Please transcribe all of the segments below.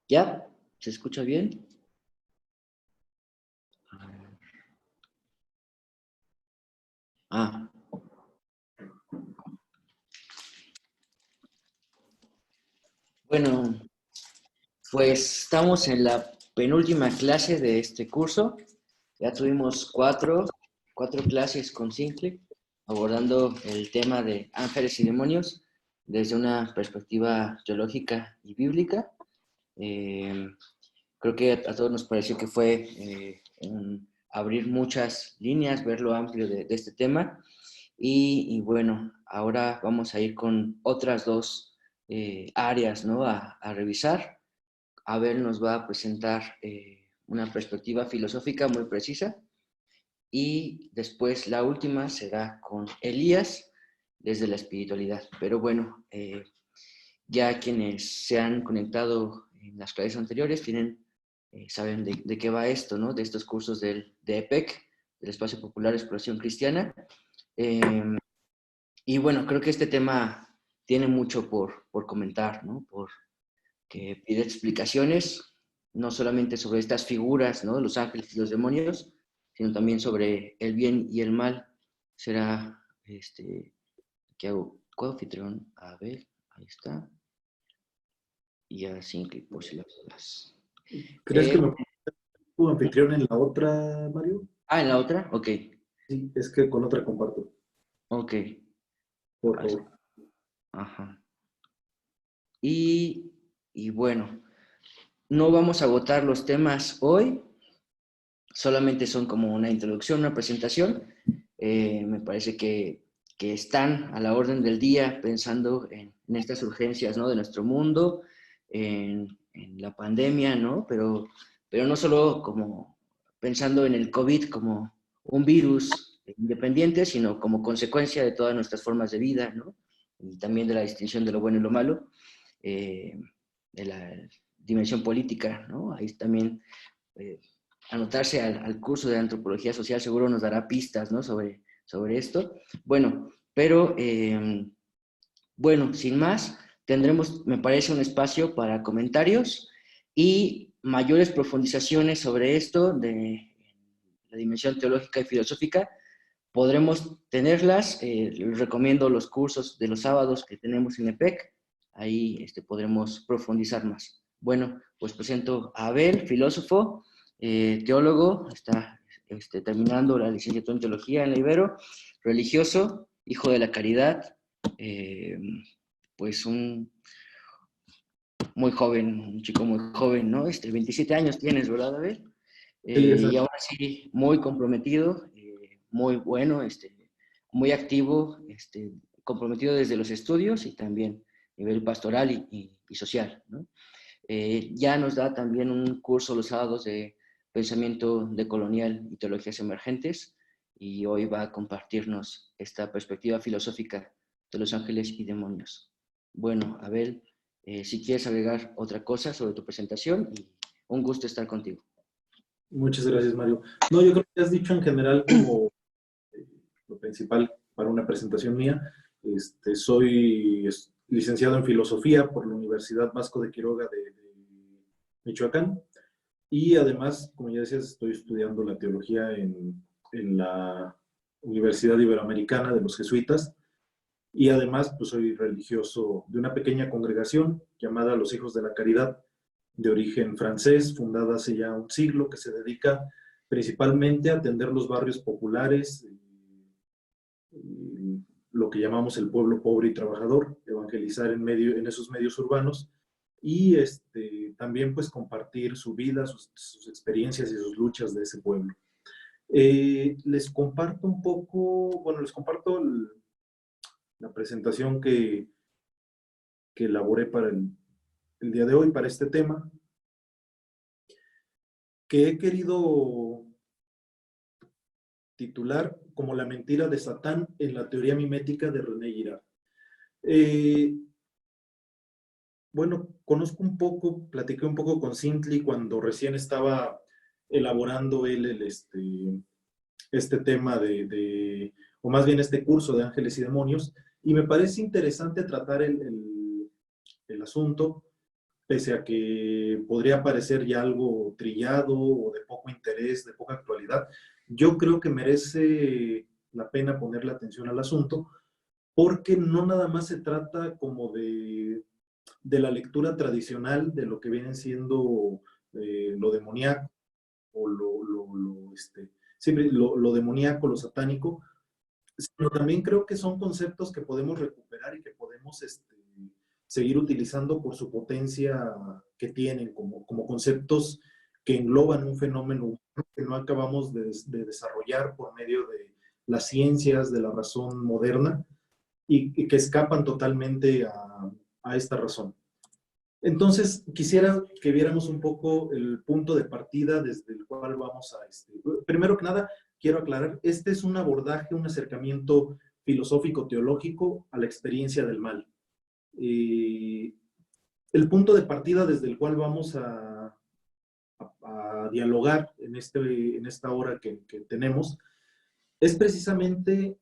¿Ya? ¿Se escucha bien? Ah, bueno, pues estamos en la penúltima clase de este curso. Ya tuvimos cuatro clases con Simple, abordando el tema de ángeles y demonios desde una perspectiva teológica y bíblica. Eh, Creo que a todos nos pareció que fue abrir muchas líneas, ver lo amplio de este tema. Y bueno, ahora vamos a ir con otras dos áreas, ¿no? A revisar. Abel nos va a presentar una perspectiva filosófica muy precisa y después la última será con Elías desde la espiritualidad. Pero bueno, ya quienes se han conectado en las clases anteriores saben de qué va esto, ¿no? De estos cursos de EPEC, del Espacio Popular Exploración Cristiana. Eh, y bueno, creo que este tema tiene mucho por comentar, ¿no? Por que pide explicaciones, no solamente sobre estas figuras, ¿no? Los ángeles y los demonios, sino también sobre el bien y el mal. Será, ¿qué hago? Coanfitrión, a ver, ahí está. Y así que por si las dudas. ¿Crees Eh, que me pongo tu anfitrión en la otra, Mario? ¿En la otra? Ok, Sí, es que con otra comparto, ok. por favor. Ajá. Y, y bueno, no vamos a agotar los temas hoy, solamente son como una introducción, una presentación. Me parece que están a la orden del día pensando en estas urgencias, ¿no? De nuestro mundo, en la pandemia, ¿no? Pero no solo como pensando en el COVID como un virus independiente, sino como consecuencia de todas nuestras formas de vida, ¿no? Y también de la distinción de lo bueno y lo malo, eh, de la dimensión política, ¿no? Ahí también eh, anotarse al curso de antropología social seguro nos dará pistas, ¿no? Sobre esto. Bueno, pero bueno, sin más, tendremos, me parece, un espacio para comentarios y mayores profundizaciones sobre esto de la dimensión teológica y filosófica. Podremos tenerlas. Les recomiendo los cursos de los sábados que tenemos en EPEC. Ahí podremos profundizar más. Bueno, pues presento a Abel, filósofo, teólogo, está terminando la licenciatura en teología en la Ibero, religioso, hijo de la caridad, eh, pues muy joven, un chico muy joven, ¿no? 27 años tienes, ¿verdad, Abel? Sí, Y exacto. ahora sí, muy comprometido, muy bueno, muy activo, comprometido desde los estudios y también a nivel pastoral y social, ¿no? Ya nos da también un curso los sábados de pensamiento decolonial y teologías emergentes y hoy va a compartirnos esta perspectiva filosófica de los ángeles y demonios. Bueno, Abel, si quieres agregar otra cosa sobre tu presentación, y un gusto estar contigo. Muchas gracias, Mario. No, yo creo que has dicho en general como eh, lo principal para una presentación mía. Soy licenciado en filosofía por la Universidad Vasco de Quiroga de Michoacán y además, como ya decías, estoy estudiando la teología en la Universidad Iberoamericana de los Jesuitas. Y además, pues soy religioso de una pequeña congregación llamada Los Hijos de la Caridad, de origen francés, fundada hace ya un siglo, que se dedica principalmente a atender los barrios populares, y lo que llamamos el pueblo pobre y trabajador, evangelizar en esos medios urbanos y también pues compartir su vida, sus experiencias y sus luchas de ese pueblo. Les comparto un poco, bueno, les comparto la presentación que elaboré para el día de hoy, para este tema, que he querido titular como La mentira de Satán en la teoría mimética de René Girard. Eh, bueno, conozco un poco, platiqué un poco con Sintli cuando recién estaba elaborando él este tema o más bien este curso de ángeles y demonios, y me parece interesante tratar el asunto pese a que podría parecer ya algo trillado o de poco interés, de poca actualidad, yo creo que merece la pena ponerle atención al asunto, porque no nada más se trata como de la lectura tradicional de lo que viene siendo lo demoníaco, o siempre lo demoníaco, lo satánico, sino también creo que son conceptos que podemos recuperar y que podemos seguir utilizando por su potencia que tienen, como conceptos que engloban un fenómeno humano que no acabamos de desarrollar por medio de las ciencias, de la razón moderna, y que escapan totalmente a esta razón. Entonces, quisiera que viéramos un poco el punto de partida desde el cual vamos a... Primero que nada, quiero aclarar, este es un abordaje, un acercamiento filosófico-teológico a la experiencia del mal. El punto de partida desde el cual vamos a dialogar en esta hora que tenemos es precisamente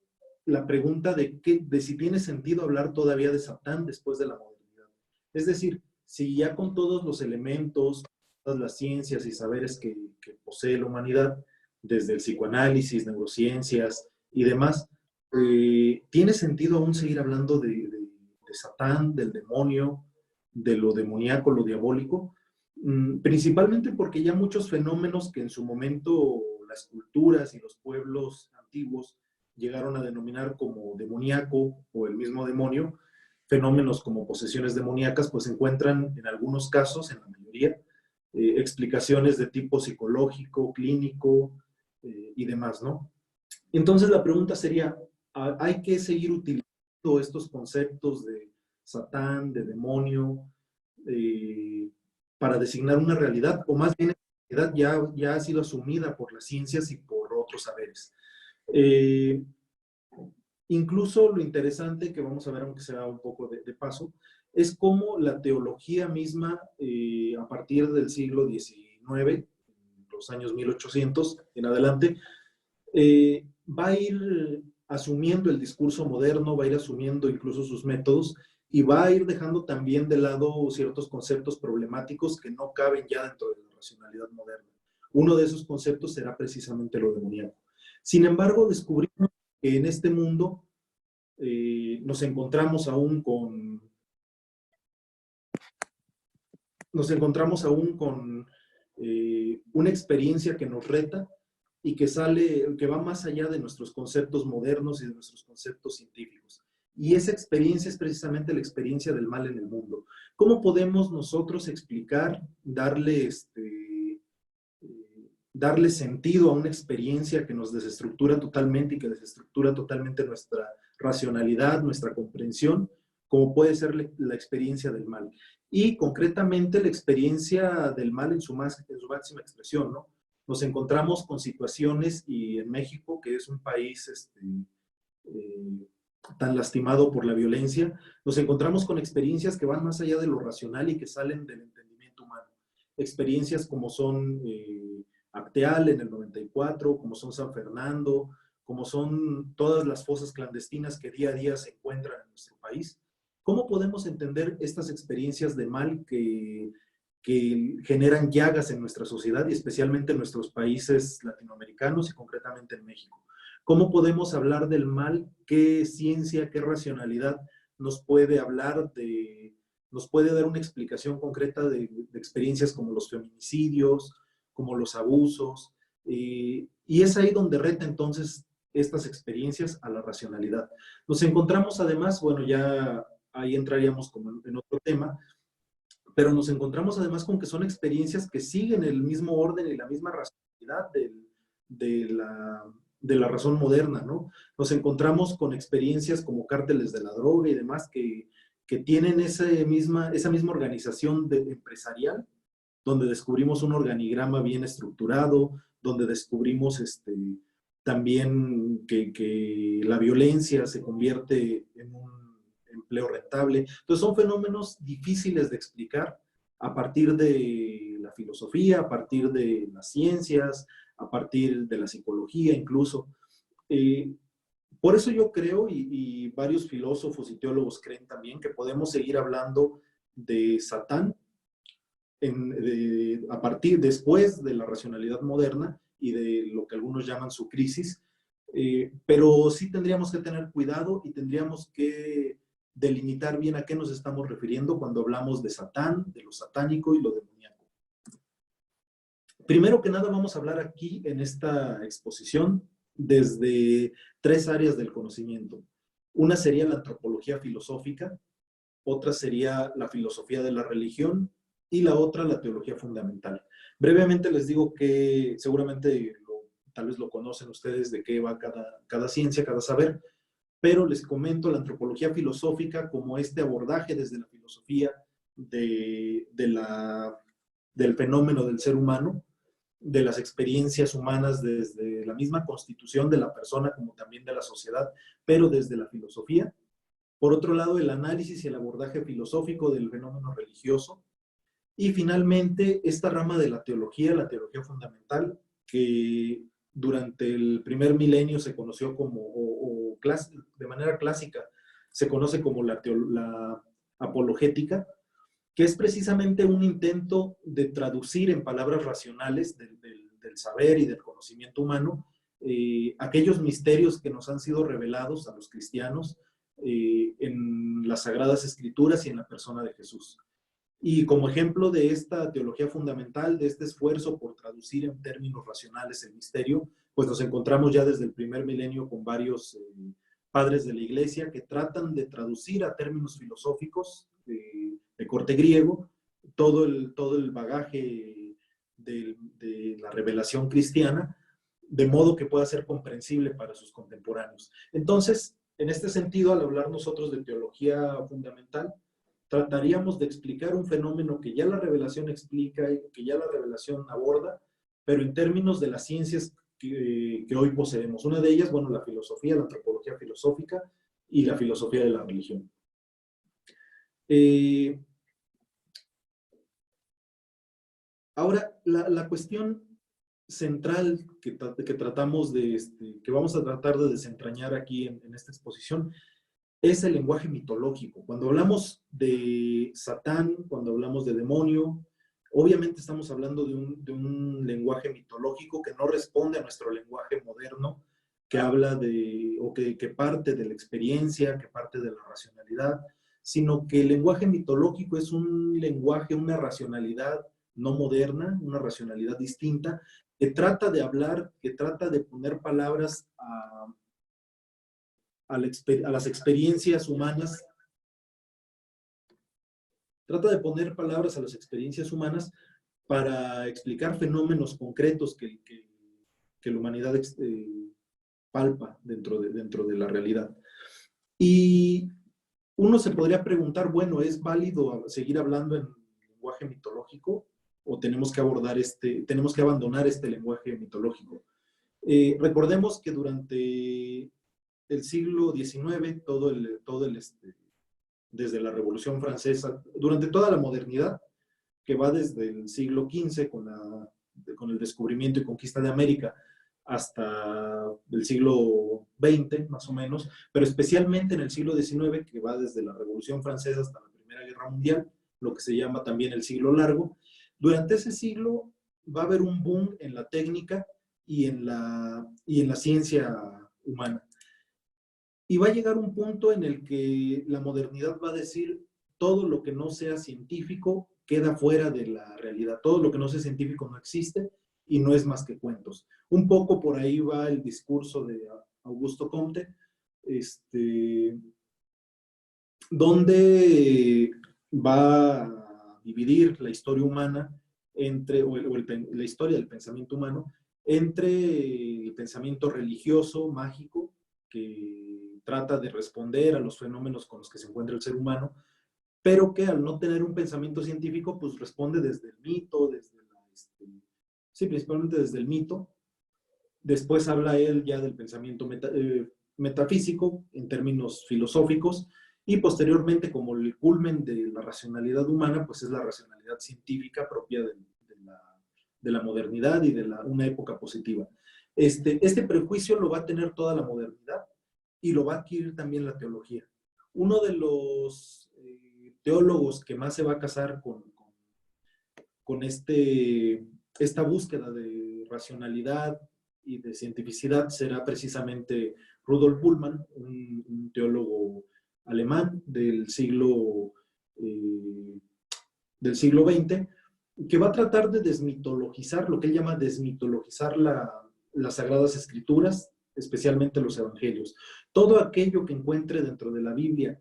la pregunta de si tiene sentido hablar todavía de Satán después de la modernidad. Es decir, si ya con todos los elementos, todas las ciencias y saberes que posee la humanidad, desde el psicoanálisis, neurociencias y demás, ¿tiene sentido aún seguir hablando de Satán, del demonio, de lo demoníaco, lo diabólico? Principalmente porque ya muchos fenómenos que en su momento las culturas y los pueblos antiguos llegaron a denominar como demoníaco o el mismo demonio, fenómenos como posesiones demoníacas, pues encuentran en algunos casos, en la mayoría, explicaciones de tipo psicológico, clínico y demás, ¿no? Entonces la pregunta sería, ¿hay que seguir utilizando estos conceptos de Satán, de demonio, para designar una realidad? O más bien, la realidad ya ha sido asumida por las ciencias y por otros saberes. Incluso lo interesante que vamos a ver, aunque sea un poco de paso, es cómo la teología misma, a partir del siglo XIX, los años 1800 en adelante, va a ir asumiendo el discurso moderno, va a ir asumiendo incluso sus métodos y va a ir dejando también de lado ciertos conceptos problemáticos que no caben ya dentro de la racionalidad moderna. Uno de esos conceptos será precisamente lo demoníaco. Sin embargo, descubrimos que en este mundo nos encontramos aún con una experiencia que nos reta y que va más allá de nuestros conceptos modernos y de nuestros conceptos científicos. Y esa experiencia es precisamente la experiencia del mal en el mundo. ¿Cómo podemos nosotros explicar, darle sentido a una experiencia que nos desestructura totalmente y que desestructura totalmente nuestra racionalidad, nuestra comprensión, como puede ser la experiencia del mal? Y concretamente la experiencia del mal en su máxima expresión, ¿no? Nos encontramos con situaciones, y en México, que es un país tan lastimado por la violencia, nos encontramos con experiencias que van más allá de lo racional y que salen del entendimiento humano. Experiencias como son Acteal en el 94, como son San Fernando, como son todas las fosas clandestinas que día a día se encuentran en nuestro país. ¿Cómo podemos entender estas experiencias de mal que generan llagas en nuestra sociedad y especialmente en nuestros países latinoamericanos y concretamente en México? ¿Cómo podemos hablar del mal? ¿Qué ciencia, qué racionalidad nos puede nos puede dar una explicación concreta de experiencias como los feminicidios, como los abusos? Y es ahí donde reta entonces estas experiencias a la racionalidad. Nos encontramos además, bueno, ya ahí entraríamos como en otro tema, pero nos encontramos además con que son experiencias que siguen el mismo orden y la misma racionalidad de la razón moderna, ¿no? Nos encontramos con experiencias como cárteles de la droga y demás que tienen esa misma organización empresarial, donde descubrimos un organigrama bien estructurado, donde descubrimos también que la violencia se convierte en un empleo rentable. Entonces son fenómenos difíciles de explicar a partir de la filosofía, a partir de las ciencias, a partir de la psicología incluso. Por eso yo creo, y varios filósofos y teólogos creen también, que podemos seguir hablando de Satán a partir después de la racionalidad moderna y de lo que algunos llaman su crisis, pero sí tendríamos que tener cuidado y tendríamos que delimitar bien a qué nos estamos refiriendo cuando hablamos de Satán, de lo satánico y lo demoníaco. Primero que nada vamos a hablar aquí en esta exposición desde 3 áreas del conocimiento. Una sería la antropología filosófica, otra sería la filosofía de la religión y la otra la teología fundamental. Brevemente les digo que seguramente tal vez lo conocen ustedes de qué va cada ciencia, cada saber, pero les comento la antropología filosófica como este abordaje desde la filosofía del fenómeno del ser humano, de las experiencias humanas desde la misma constitución de la persona como también de la sociedad, pero desde la filosofía. Por otro lado, el análisis y el abordaje filosófico del fenómeno religioso. Y finalmente, esta rama de la teología fundamental, que durante el primer milenio se conoció como, de manera clásica, se conoce como la apologética, que es precisamente un intento de traducir en palabras racionales del saber y del conocimiento humano aquellos misterios que nos han sido revelados a los cristianos en las Sagradas Escrituras y en la persona de Jesús. Y como ejemplo de esta teología fundamental, de este esfuerzo por traducir en términos racionales el misterio, pues nos encontramos ya desde el primer milenio con varios padres de la Iglesia que tratan de traducir a términos filosóficos de corte griego todo el bagaje de la revelación cristiana, de modo que pueda ser comprensible para sus contemporáneos. Entonces, en este sentido, al hablar nosotros de teología fundamental, trataríamos de explicar un fenómeno que ya la revelación explica y que ya la revelación aborda, pero en términos de las ciencias que hoy poseemos. Una de ellas, bueno, la filosofía, la antropología filosófica y la filosofía de la religión. Ahora, la cuestión central que tratamos que vamos a tratar de desentrañar aquí en esta exposición es el lenguaje mitológico. Cuando hablamos de Satán, cuando hablamos de demonio, obviamente estamos hablando de un lenguaje mitológico que no responde a nuestro lenguaje moderno, que habla que parte de la experiencia, que parte de la racionalidad, sino que el lenguaje mitológico es un lenguaje, una racionalidad no moderna, una racionalidad distinta, que trata de hablar, que trata de poner palabras a las experiencias humanas, trata de poner palabras a las experiencias humanas para explicar fenómenos concretos que la humanidad palpa dentro de la realidad. Y uno se podría preguntar, bueno, ¿es válido seguir hablando en lenguaje mitológico o tenemos que abandonar este lenguaje mitológico? Recordemos que durante el siglo XIX, desde la Revolución Francesa, durante toda la modernidad, que va desde el siglo XV con el descubrimiento y conquista de América hasta el siglo XX, más o menos, pero especialmente en el siglo XIX, que va desde la Revolución Francesa hasta la Primera Guerra Mundial, lo que se llama también el siglo largo. Durante ese siglo va a haber un boom en la técnica y en la ciencia humana. Y va a llegar un punto en el que la modernidad va a decir todo lo que no sea científico queda fuera de la realidad. Todo lo que no sea científico no existe y no es más que cuentos. Un poco por ahí va el discurso de Augusto Comte, donde va a dividir la historia humana la historia del pensamiento humano entre el pensamiento religioso, mágico, que trata de responder a los fenómenos con los que se encuentra el ser humano, pero que al no tener un pensamiento científico, pues responde desde el mito, sí, principalmente desde el mito. Después habla él ya del pensamiento metafísico en términos filosóficos, y posteriormente, como el culmen de la racionalidad humana, pues es la racionalidad científica propia de la modernidad y de una época positiva. Este prejuicio lo va a tener toda la modernidad y lo va a adquirir también la teología. Uno de los teólogos que más se va a casar con esta búsqueda de racionalidad y de cientificidad será precisamente Rudolf Bultmann, un teólogo alemán del siglo XX, que va a tratar de desmitologizar, lo que él llama desmitologizar las Sagradas Escrituras, especialmente los Evangelios. Todo aquello que encuentre dentro de la Biblia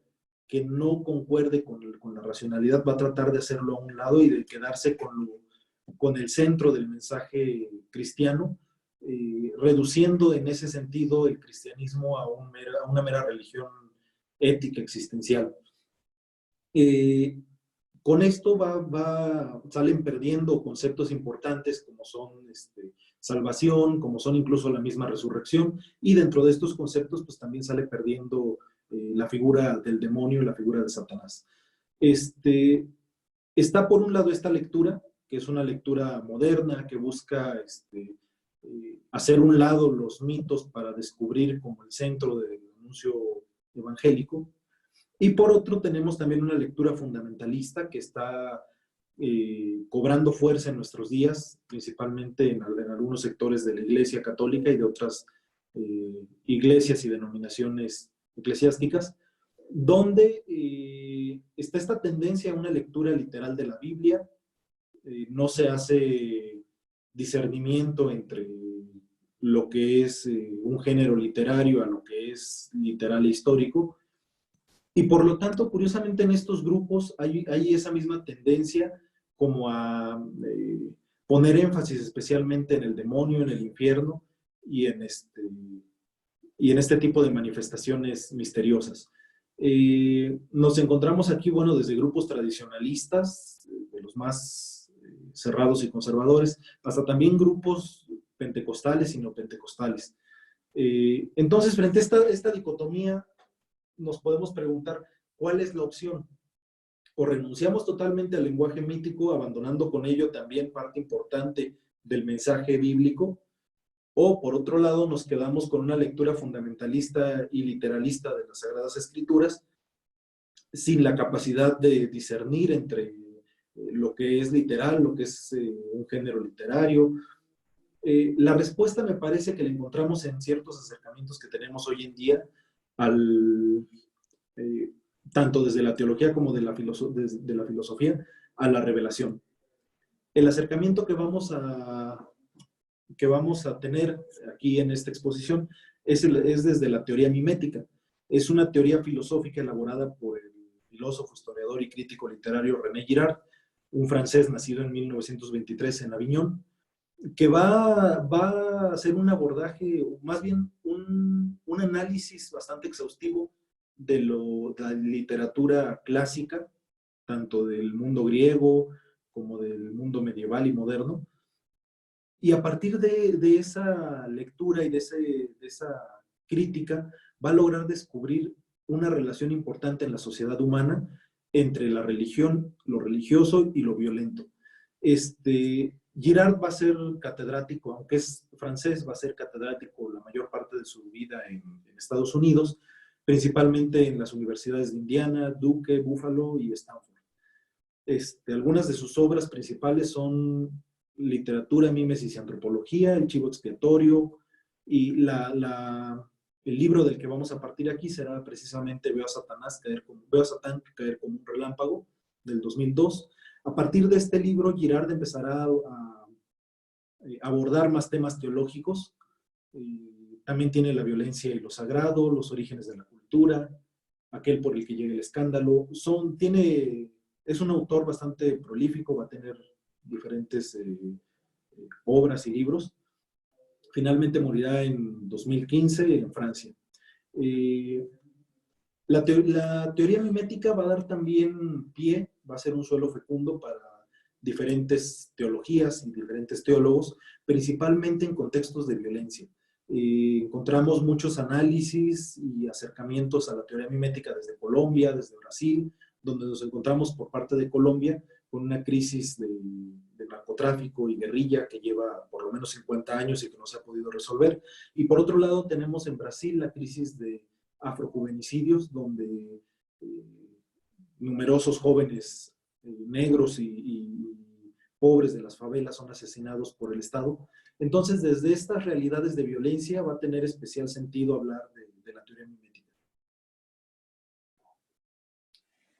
que no concuerde con la racionalidad, va a tratar de hacerlo a un lado y de quedarse con el centro del mensaje cristiano, reduciendo en ese sentido el cristianismo a una mera religión ética existencial. Con esto salen perdiendo conceptos importantes como son salvación, como son incluso la misma resurrección, y dentro de estos conceptos pues también sale perdiendo la figura del demonio y la figura de Satanás. Está por un lado esta lectura, que es una lectura moderna, que busca hacer un lado los mitos para descubrir como el centro del anuncio evangélico. Y por otro tenemos también una lectura fundamentalista que está cobrando fuerza en nuestros días, principalmente en algunos sectores de la Iglesia Católica y de otras iglesias y denominaciones eclesiásticas, donde está esta tendencia a una lectura literal de la Biblia. No se hace discernimiento entre lo que es un género literario a lo que es literal e histórico. Y por lo tanto, curiosamente en estos grupos hay esa misma tendencia como a poner énfasis especialmente en el demonio, en el infierno y en este tipo de manifestaciones misteriosas. Nos encontramos aquí, bueno, desde grupos tradicionalistas, de los más cerrados y conservadores, hasta también grupos pentecostales y no pentecostales. Entonces, frente a esta dicotomía, nos podemos preguntar, ¿cuál es la opción? O renunciamos totalmente al lenguaje mítico, abandonando con ello también parte importante del mensaje bíblico, o por otro lado nos quedamos con una lectura fundamentalista y literalista de las Sagradas Escrituras, sin la capacidad de discernir entre lo que es literal, lo que es un género literario. La respuesta me parece que la encontramos en ciertos acercamientos que tenemos hoy en día, tanto desde la teología como de la filosofía, a la revelación. El acercamiento que vamos a tener aquí en esta exposición es desde la teoría mimética. Es una teoría filosófica elaborada por el filósofo, historiador y crítico literario René Girard, un francés nacido en 1923 en Aviñón, que va a hacer un abordaje, más bien un análisis bastante exhaustivo de la literatura clásica, tanto del mundo griego como del mundo medieval y moderno. Y a partir de esa lectura y de esa crítica, va a lograr descubrir una relación importante en la sociedad humana entre la religión, lo religioso y lo violento. Girard va a ser catedrático, aunque es francés, va a ser catedrático la mayor parte de su vida en Estados Unidos, principalmente en las universidades de Indiana, Duke, Buffalo y Stanford. Algunas de sus obras principales son Literatura, Mimesis y Antropología, El Chivo Expiatorio, y el libro del que vamos a partir aquí será precisamente Veo a Satán caer como un relámpago, del 2002. A partir de este libro, Girard empezará a abordar más temas teológicos. También tiene la violencia y lo sagrado, los orígenes de la cultura, aquel por el que llega el escándalo. Es un autor bastante prolífico, va a tener diferentes obras y libros. Finalmente morirá en 2015 en Francia. La teoría mimética va a dar también pie, va a ser un suelo fecundo para diferentes teologías y diferentes teólogos, principalmente en contextos de violencia. Encontramos muchos análisis y acercamientos a la teoría mimética desde Colombia, desde Brasil, donde nos encontramos por parte de Colombia con una crisis de narcotráfico y guerrilla que lleva por lo menos 50 años y que no se ha podido resolver. Y por otro lado tenemos en Brasil la crisis de afrojuvenicidios, donde numerosos jóvenes negros y pobres de las favelas son asesinados por el Estado. Entonces, desde estas realidades de violencia va a tener especial sentido hablar de la teoría mimética.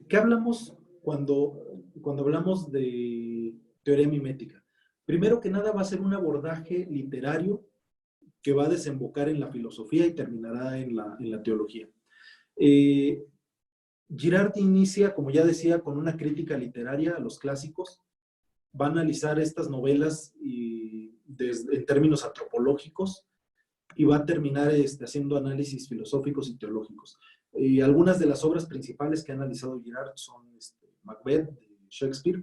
¿Qué hablamos cuando hablamos de teoría mimética? Primero que nada va a ser un abordaje literario que va a desembocar en la filosofía y terminará en la teología. Girard inicia, como ya decía, con una crítica literaria a los clásicos. Va a analizar estas novelas en términos antropológicos y va a terminar haciendo análisis filosóficos y teológicos. Algunas de las obras principales que ha analizado Girard son Macbeth, de Shakespeare,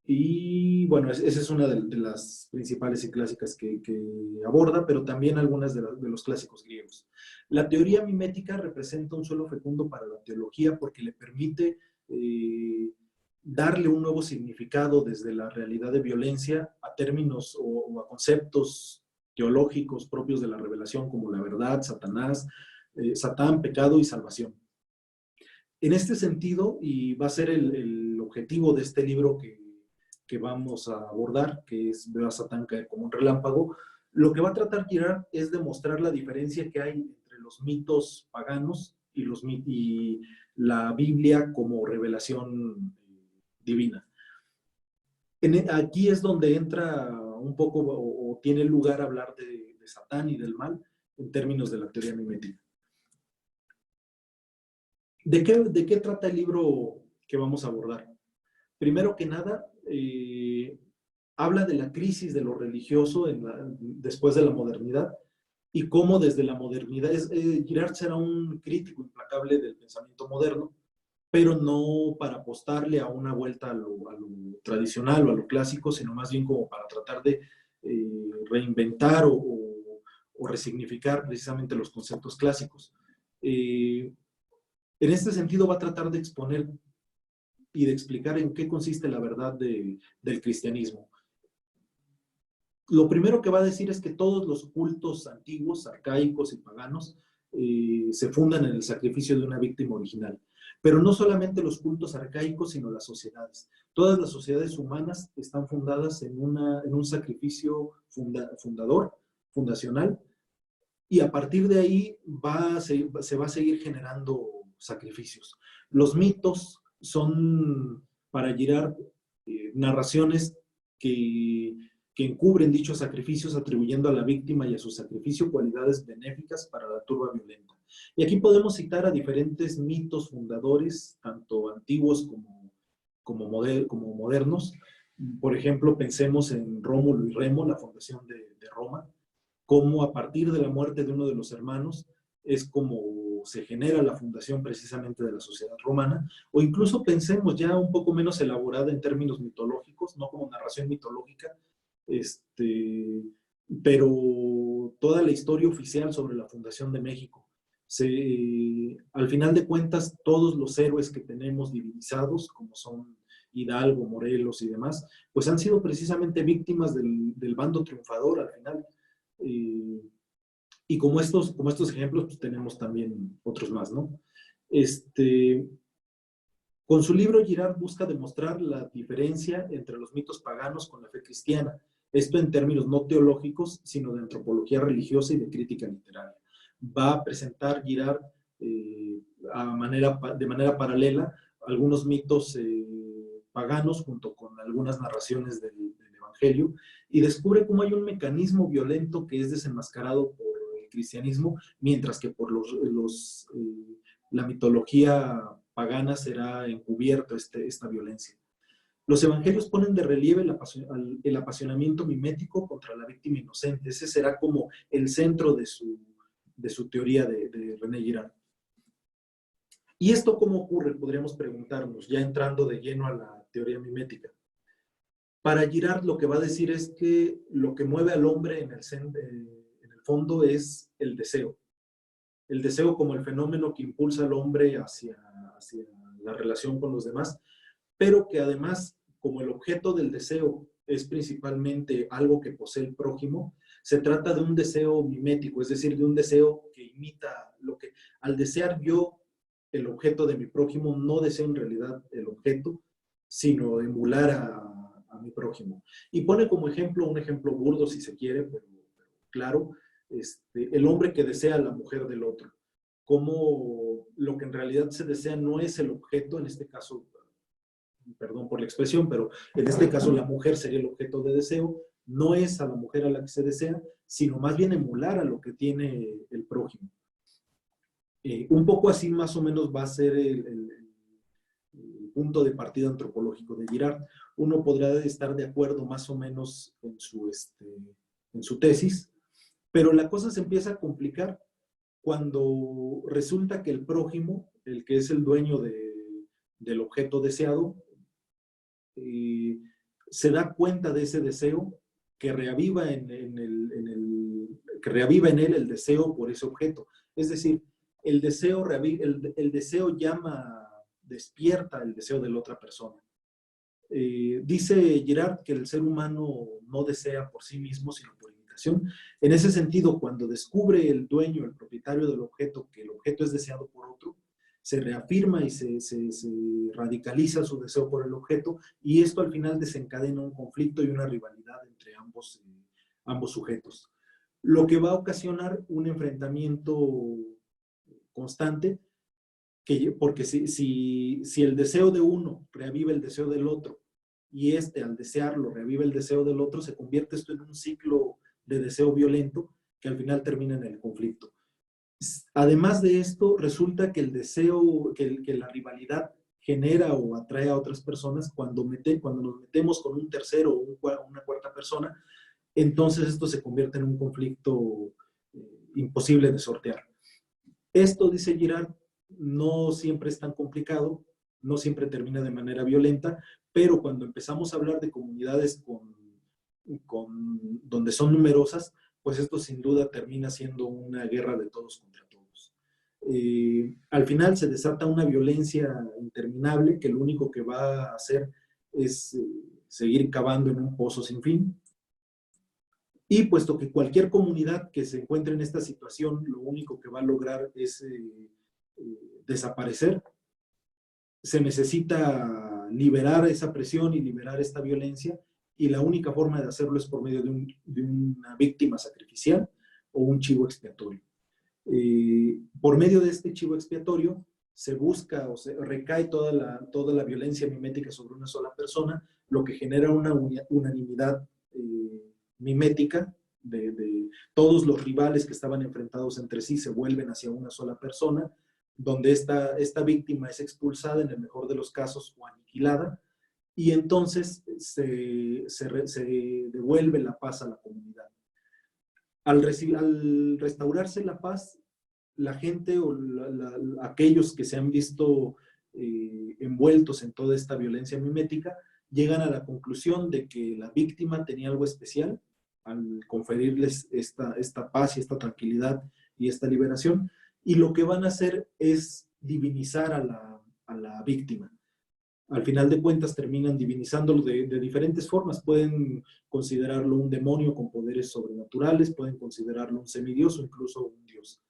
y bueno, esa es una de las principales y clásicas que aborda, pero también algunas de los clásicos griegos. La teoría mimética representa un suelo fecundo para la teología porque le permite darle un nuevo significado desde la realidad de violencia a términos o a conceptos teológicos propios de la revelación, como la verdad, Satanás, Satán, pecado y salvación. En este sentido, y va a ser el objetivo de este libro que vamos a abordar, que es Veo a Satán caer como un relámpago, lo que va a tratar Girard es demostrar la diferencia que hay entre los mitos paganos y la Biblia como revelación divina. Aquí es donde entra un poco o tiene lugar hablar de Satán y del mal en términos de la teoría mimética. ¿De qué trata el libro que vamos a abordar? Primero que nada, habla de la crisis de lo religioso después de la modernidad y cómo desde la modernidad, Girard será un crítico implacable del pensamiento moderno, pero no para apostarle a una vuelta a lo tradicional o a lo clásico, sino más bien como para tratar de reinventar o resignificar precisamente los conceptos clásicos. En este sentido va a tratar de exponer y de explicar en qué consiste la verdad del cristianismo. Lo primero que va a decir es que todos los cultos antiguos, arcaicos y paganos se fundan en el sacrificio de una víctima original. Pero no solamente los cultos arcaicos, sino las sociedades. Todas las sociedades humanas están fundadas en un sacrificio fundacional, y a partir de ahí se va a seguir generando sacrificios. Los mitos son, para Girard, narraciones que encubren dichos sacrificios, atribuyendo a la víctima y a su sacrificio cualidades benéficas para la turba violenta. Y aquí podemos citar a diferentes mitos fundadores, tanto antiguos como modernos. Por ejemplo, pensemos en Rómulo y Remo, la fundación de Roma, cómo a partir de la muerte de uno de los hermanos es como se genera la fundación precisamente de la sociedad romana, o incluso pensemos ya un poco menos elaborada en términos mitológicos, no como narración mitológica, pero toda la historia oficial sobre la fundación de México. Al final de cuentas, todos los héroes que tenemos divinizados, como son Hidalgo, Morelos y demás, pues han sido precisamente víctimas del bando triunfador al final. Y como estos ejemplos, pues tenemos también otros más, ¿no? Con su libro, Girard busca demostrar la diferencia entre los mitos paganos con la fe cristiana. Esto en términos no teológicos, sino de antropología religiosa y de crítica literaria. Va a presentar Girard de manera paralela algunos mitos paganos junto con algunas narraciones del Evangelio, y descubre cómo hay un mecanismo violento que es desenmascarado por el cristianismo, mientras que por la mitología pagana será encubierto esta violencia. Los evangelios ponen de relieve el apasionamiento mimético contra la víctima inocente. Ese será como el centro de su teoría de René Girard. ¿Y esto cómo ocurre? Podríamos preguntarnos, ya entrando de lleno a la teoría mimética. Para Girard lo que va a decir es que lo que mueve al hombre en el fondo es el deseo. El deseo como el fenómeno que impulsa al hombre hacia la relación con los demás, pero que además, como el objeto del deseo es principalmente algo que posee el prójimo, se trata de un deseo mimético, es decir, de un deseo que imita lo que, al desear yo el objeto de mi prójimo, no deseo en realidad el objeto, sino emular a a mi prójimo. Y pone como ejemplo, un ejemplo burdo si se quiere, pero claro, el hombre que desea a la mujer del otro. Como lo que en realidad se desea no es el objeto, en este caso, perdón por la expresión, pero en este caso la mujer sería el objeto de deseo, no es a la mujer a la que se desea, sino más bien emular a lo que tiene el prójimo. Un poco así más o menos va a ser el punto de partida antropológico de Girard. Uno podrá estar de acuerdo más o menos en su tesis, pero la cosa se empieza a complicar cuando resulta que el prójimo, el que es el dueño del objeto deseado, se da cuenta de ese deseo que reaviva que reaviva en él el deseo por ese objeto. Es decir, el deseo llama, despierta el deseo de la otra persona. Dice Girard que el ser humano no desea por sí mismo, sino por imitación. En ese sentido, cuando descubre el dueño, el propietario del objeto, que el objeto es deseado por otro, se reafirma y se radicaliza su deseo por el objeto, y esto al final desencadena un conflicto y una rivalidad entre ambos sujetos. Lo que va a ocasionar un enfrentamiento constante, porque si el deseo de uno reaviva el deseo del otro, y al desearlo reaviva el deseo del otro, se convierte esto en un ciclo de deseo violento que al final termina en el conflicto. Además de esto, resulta que el deseo, que la rivalidad genera o atrae a otras personas cuando nos metemos con un tercero o una cuarta persona, entonces esto se convierte en un conflicto imposible de sortear. Esto, dice Girard, no siempre es tan complicado, no siempre termina de manera violenta, pero cuando empezamos a hablar de comunidades donde son numerosas, pues esto sin duda termina siendo una guerra de todos contra todos. Al final se desata una violencia interminable que lo único que va a hacer es seguir cavando en un pozo sin fin. Y puesto que cualquier comunidad que se encuentre en esta situación, lo único que va a lograr es desaparecer, se necesita liberar esa presión y liberar esta violencia, y la única forma de hacerlo es por medio de una víctima sacrificial o un chivo expiatorio. Por medio de este chivo expiatorio se busca o se recae toda la violencia mimética sobre una sola persona, lo que genera una unanimidad mimética de todos los rivales que estaban enfrentados entre sí se vuelven hacia una sola persona, donde esta víctima es expulsada en el mejor de los casos o aniquilada, y entonces se devuelve la paz a la comunidad. Al restaurarse la paz, la gente o aquellos que se han visto envueltos en toda esta violencia mimética llegan a la conclusión de que la víctima tenía algo especial al conferirles esta paz y esta tranquilidad y esta liberación, y lo que van a hacer es divinizar a la víctima. Al final de cuentas terminan divinizándolo de diferentes formas. Pueden considerarlo un demonio con poderes sobrenaturales, pueden considerarlo un semidios o incluso un dios.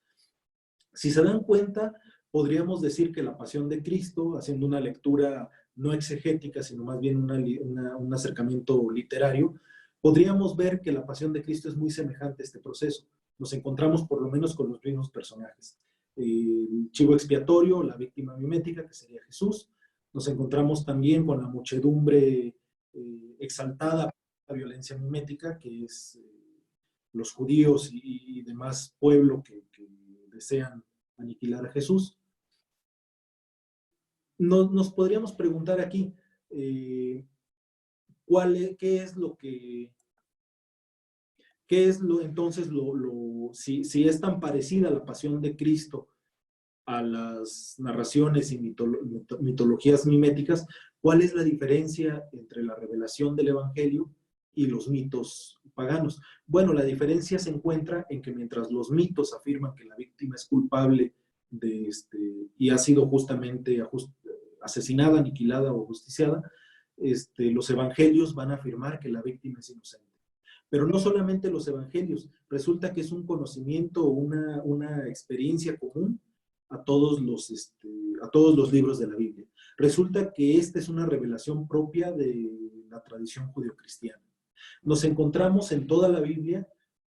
Si se dan cuenta, podríamos decir que la pasión de Cristo, haciendo una lectura no exegética, sino más bien un acercamiento literario, podríamos ver que la pasión de Cristo es muy semejante a este proceso. Nos encontramos por lo menos con los mismos personajes. El chivo expiatorio, la víctima mimética, que sería Jesús. Nos encontramos también con la muchedumbre exaltada por la violencia mimética, que es los judíos y demás pueblo que desean aniquilar a Jesús. Nos podríamos preguntar aquí, si es tan parecida la pasión de Cristo a las narraciones y mitologías miméticas, ¿cuál es la diferencia entre la revelación del Evangelio y los mitos paganos? Bueno, la diferencia se encuentra en que mientras los mitos afirman que la víctima es culpable y ha sido justamente asesinada, aniquilada o justiciada, los evangelios van a afirmar que la víctima es inocente. Pero no solamente los evangelios, resulta que es un conocimiento o una experiencia común a todos los libros de la Biblia. Resulta que esta es una revelación propia de la tradición judeocristiana. Nos encontramos en toda la Biblia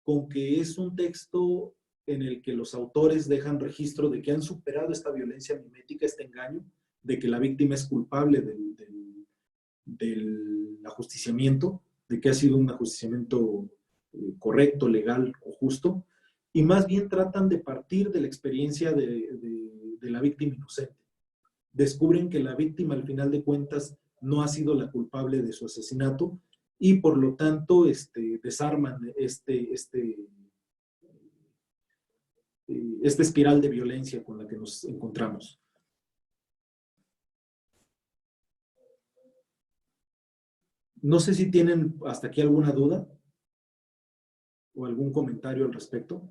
con que es un texto en el que los autores dejan registro de que han superado esta violencia mimética, este engaño, de que la víctima es culpable del ajusticiamiento, de que ha sido un ajusticiamiento correcto, legal o justo, y más bien tratan de partir de la experiencia de la víctima inocente. Descubren que la víctima, al final de cuentas, no ha sido la culpable de su asesinato y, por lo tanto, desarman esta espiral de violencia con la que nos encontramos. No sé si tienen hasta aquí alguna duda o algún comentario al respecto.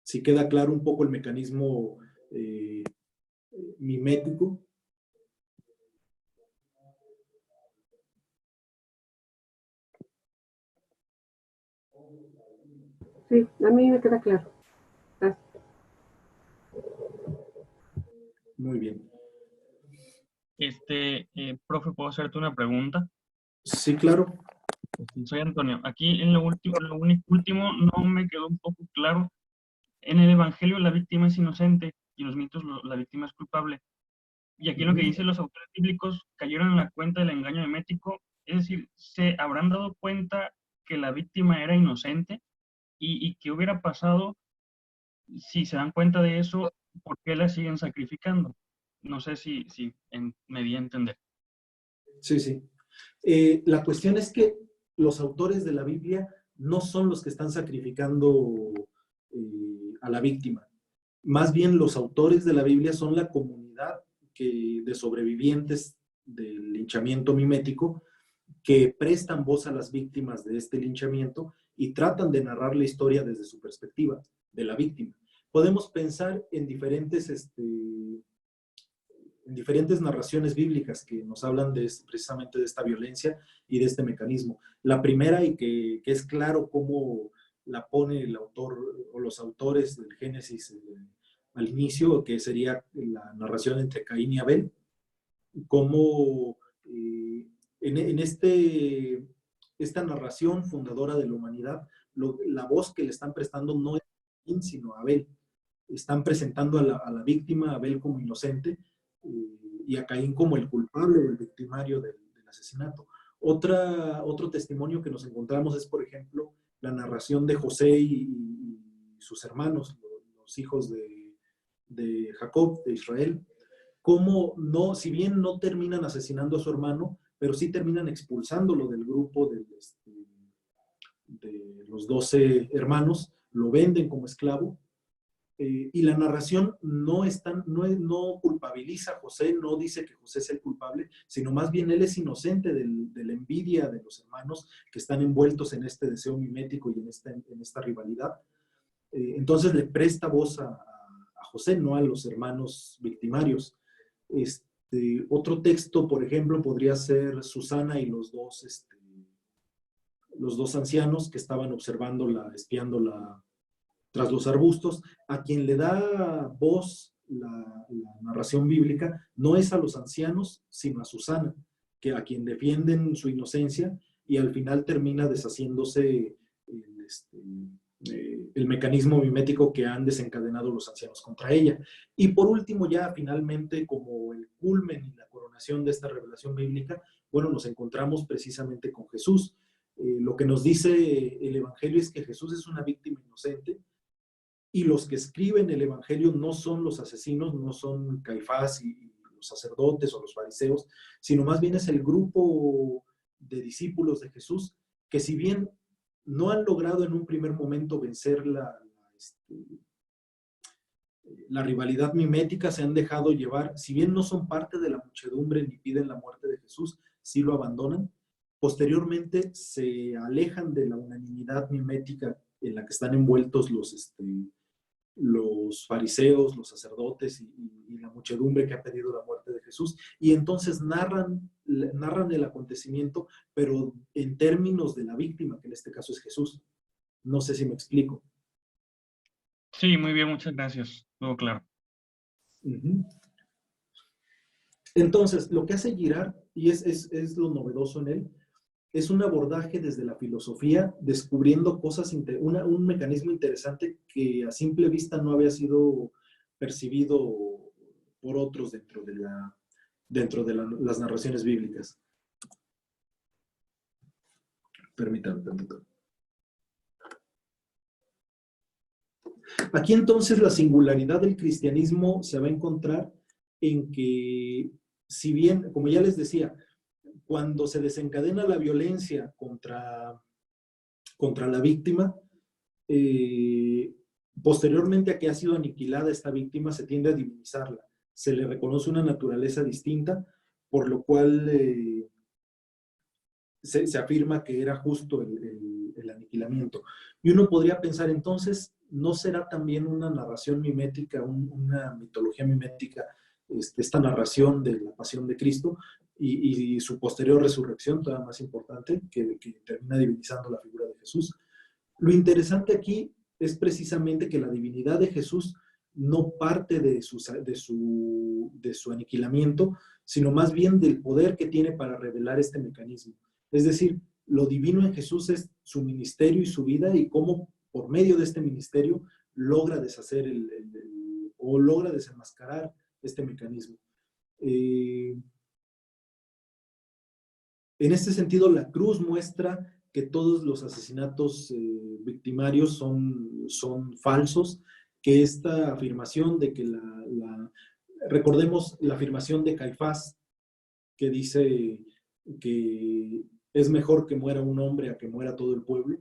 Si queda claro un poco el mecanismo mimético. Sí, a mí me queda claro. Gracias. Muy bien. Profe, ¿puedo hacerte una pregunta? Sí, claro. Soy Antonio. Aquí en lo último no me quedó un poco claro. En el Evangelio la víctima es inocente y en los mitos la víctima es culpable. Y aquí lo que dicen los autores bíblicos cayeron en la cuenta del engaño mimético, es decir, ¿se habrán dado cuenta que la víctima era inocente? ¿Y qué hubiera pasado si se dan cuenta de eso? ¿Por qué la siguen sacrificando? No sé si me di a entender. Sí, sí. La cuestión es que los autores de la Biblia no son los que están sacrificando a la víctima. Más bien los autores de la Biblia son la comunidad de sobrevivientes del linchamiento mimético que prestan voz a las víctimas de este linchamiento y tratan de narrar la historia desde su perspectiva de la víctima. Podemos pensar en diferentes narraciones bíblicas que nos hablan precisamente de esta violencia y de este mecanismo. La primera, y que es claro cómo la pone el autor o los autores del Génesis al inicio, que sería la narración entre Caín y Abel, cómo en esta narración fundadora de la humanidad, la voz que le están prestando no es Caín, sino Abel. Están presentando a la víctima, a Abel como inocente, y a Caín como el culpable o el victimario del asesinato. Otro testimonio que nos encontramos es, por ejemplo, la narración de José y sus hermanos, los hijos de Jacob, de Israel, cómo no, si bien no terminan asesinando a su hermano, pero sí terminan expulsándolo del grupo de los 12 hermanos, lo venden como esclavo. Y la narración no culpabiliza a José, no dice que José es el culpable, sino más bien él es inocente de la envidia de los hermanos que están envueltos en este deseo mimético y en esta rivalidad. Entonces le presta voz a José, no a los hermanos victimarios. Otro texto, por ejemplo, podría ser Susana y los dos ancianos que estaban espiándola tras los arbustos. A quien le da voz la narración bíblica no es a los ancianos, sino a Susana, a quien defienden su inocencia y al final termina deshaciéndose el mecanismo mimético que han desencadenado los ancianos contra ella. Y por último, ya finalmente, como el culmen y la coronación de esta revelación bíblica, bueno, nos encontramos precisamente con Jesús. Lo que nos dice el Evangelio es que Jesús es una víctima inocente, y los que escriben el Evangelio no son los asesinos, no son Caifás y los sacerdotes o los fariseos, sino más bien es el grupo de discípulos de Jesús que, si bien no han logrado en un primer momento vencer la rivalidad mimética, se han dejado llevar, si bien no son parte de la muchedumbre ni piden la muerte de Jesús, sí lo abandonan. Posteriormente se alejan de la unanimidad mimética en la que están envueltos los fariseos, los sacerdotes y la muchedumbre que ha pedido la muerte de Jesús, y entonces narran el acontecimiento, pero en términos de la víctima, que en este caso es Jesús. No sé si me explico. Sí, muy bien, muchas gracias. Todo claro. Entonces, lo que hace Girard, y es lo novedoso en él, es un abordaje desde la filosofía, descubriendo cosas, un mecanismo interesante que a simple vista no había sido percibido por otros dentro de las narraciones bíblicas. Permítanme tantito. Aquí entonces la singularidad del cristianismo se va a encontrar en que, si bien, como ya les decía, cuando se desencadena la violencia contra la víctima, posteriormente a que ha sido aniquilada esta víctima, se tiende a divinizarla. Se le reconoce una naturaleza distinta, por lo cual se afirma que era justo el aniquilamiento. Y uno podría pensar entonces, ¿no será también una narración mimética, una mitología mimética, esta narración de la pasión de Cristo y su posterior resurrección, todavía más importante, que termina divinizando la figura de Jesús? Lo interesante aquí es precisamente que la divinidad de Jesús no parte de su aniquilamiento, sino más bien del poder que tiene para revelar este mecanismo. Es decir, lo divino en Jesús es su ministerio y su vida, y cómo por medio de este ministerio logra deshacer o logra desenmascarar este mecanismo. En este sentido, la cruz muestra que todos los asesinatos victimarios son falsos, que esta afirmación de que recordemos la afirmación de Caifás, que dice que es mejor que muera un hombre a que muera todo el pueblo.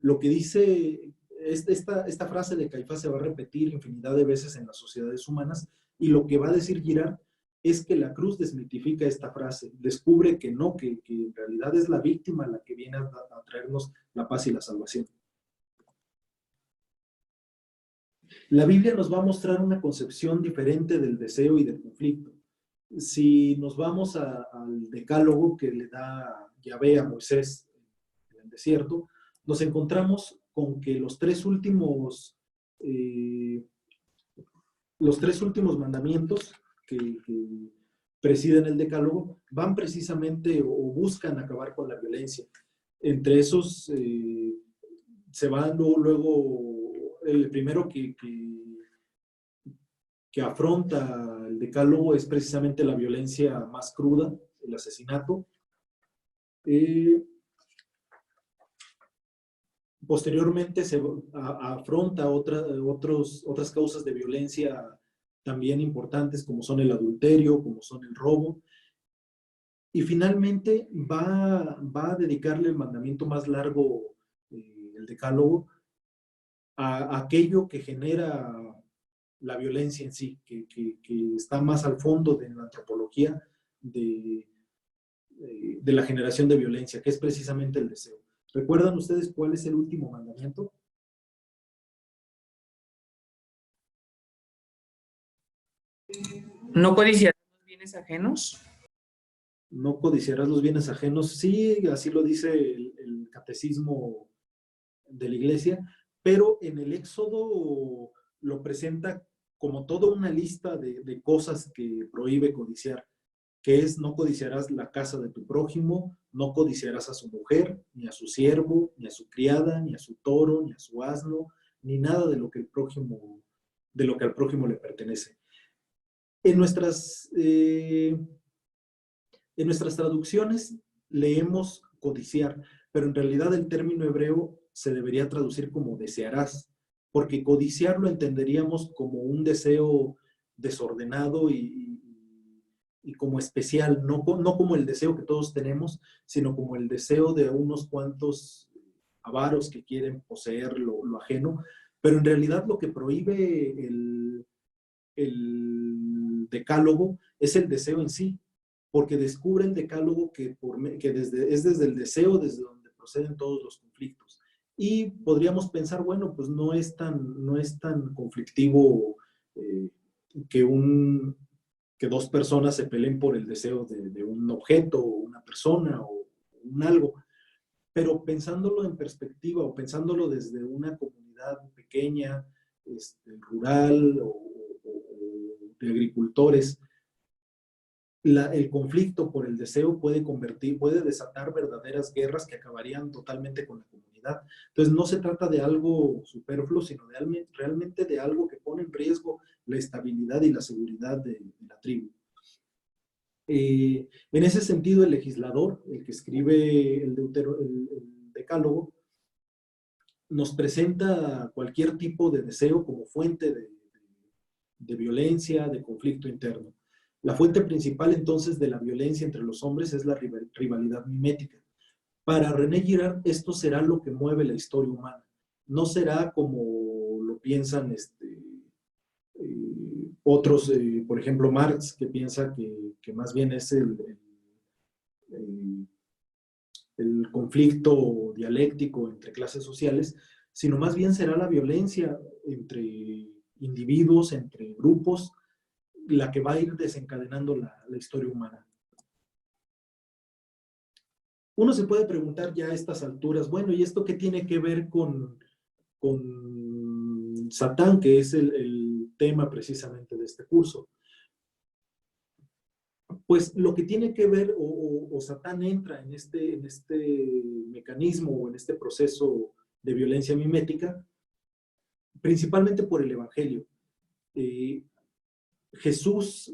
Lo que dice, esta frase de Caifás se va a repetir infinidad de veces en las sociedades humanas, y lo que va a decir Girard es que la cruz desmitifica esta frase, descubre que no, que en realidad es la víctima la que viene a traernos la paz y la salvación. La Biblia nos va a mostrar una concepción diferente del deseo y del conflicto. Si nos vamos al decálogo que le da Yahvé a Moisés en el desierto, nos encontramos con que los tres últimos mandamientos que presiden el decálogo van precisamente o buscan acabar con la violencia. Entre esos se va luego el primero que afronta el decálogo es precisamente la violencia más cruda, el asesinato. Posteriormente se afronta otras causas de violencia también importantes, como son el adulterio, como son el robo. Y finalmente va a dedicarle el mandamiento más largo, el decálogo, a aquello que genera la violencia en sí, que está más al fondo de la antropología de la generación de violencia, que es precisamente el deseo. ¿Recuerdan ustedes cuál es el último mandamiento? ¿No codiciarás los bienes ajenos? No codiciarás los bienes ajenos. Sí, así lo dice el catecismo de la iglesia, pero en el Éxodo lo presenta como toda una lista de cosas que prohíbe codiciar, que es: no codiciarás la casa de tu prójimo, no codiciarás a su mujer, ni a su siervo, ni a su criada, ni a su toro, ni a su asno, ni nada de lo que al prójimo le pertenece. En nuestras traducciones leemos codiciar, pero en realidad el término hebreo se debería traducir como desearás, porque codiciar lo entenderíamos como un deseo desordenado y como especial, no como el deseo que todos tenemos, sino como el deseo de unos cuantos avaros que quieren poseer lo ajeno. Pero en realidad lo que prohíbe el decálogo es el deseo en sí, porque descubre el decálogo que es desde el deseo desde donde proceden todos los conflictos. Y podríamos pensar, bueno, pues no es tan conflictivo que dos personas se peleen por el deseo de un objeto o una persona o un algo. Pero pensándolo en perspectiva o pensándolo desde una comunidad pequeña, rural o de agricultores, el conflicto por el deseo puede desatar verdaderas guerras que acabarían totalmente con la comunidad. Entonces no se trata de algo superfluo, sino realmente de algo que pone en riesgo la estabilidad y la seguridad de la tribu. En ese sentido, el legislador, el que escribe el Decálogo, nos presenta cualquier tipo de deseo como fuente de violencia, de conflicto interno. La fuente principal entonces de la violencia entre los hombres es la rivalidad mimética. Para René Girard, esto será lo que mueve la historia humana. No será como lo piensan otros, por ejemplo Marx, que piensa que más bien es el conflicto dialéctico entre clases sociales, sino más bien será la violencia entre individuos, entre grupos, la que va a ir desencadenando la historia humana. Uno se puede preguntar ya a estas alturas, bueno, ¿y esto qué tiene que ver con Satán, que es el tema precisamente de este curso? Pues lo que tiene que ver, o Satán entra en este mecanismo o en este proceso de violencia mimética, principalmente por el Evangelio. Jesús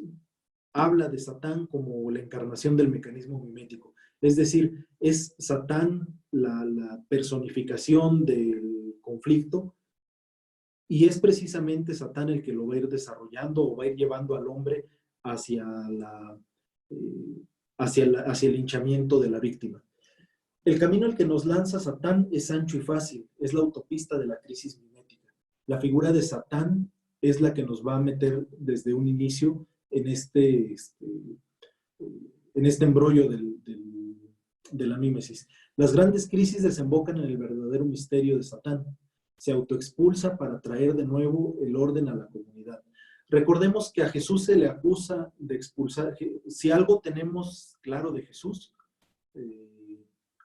habla de Satán como la encarnación del mecanismo mimético. Es decir, es Satán la personificación del conflicto y es precisamente Satán el que lo va a ir desarrollando o va a ir llevando al hombre hacia el linchamiento de la víctima. El camino al que nos lanza Satán es ancho y fácil, es la autopista de la crisis mimética. La figura de Satán es la que nos va a meter desde un inicio en este embrollo de la mímesis. Las grandes crisis desembocan en el verdadero misterio de Satán. Se autoexpulsa para traer de nuevo el orden a la comunidad. Recordemos que a Jesús se le acusa de expulsar. Si algo tenemos claro de Jesús,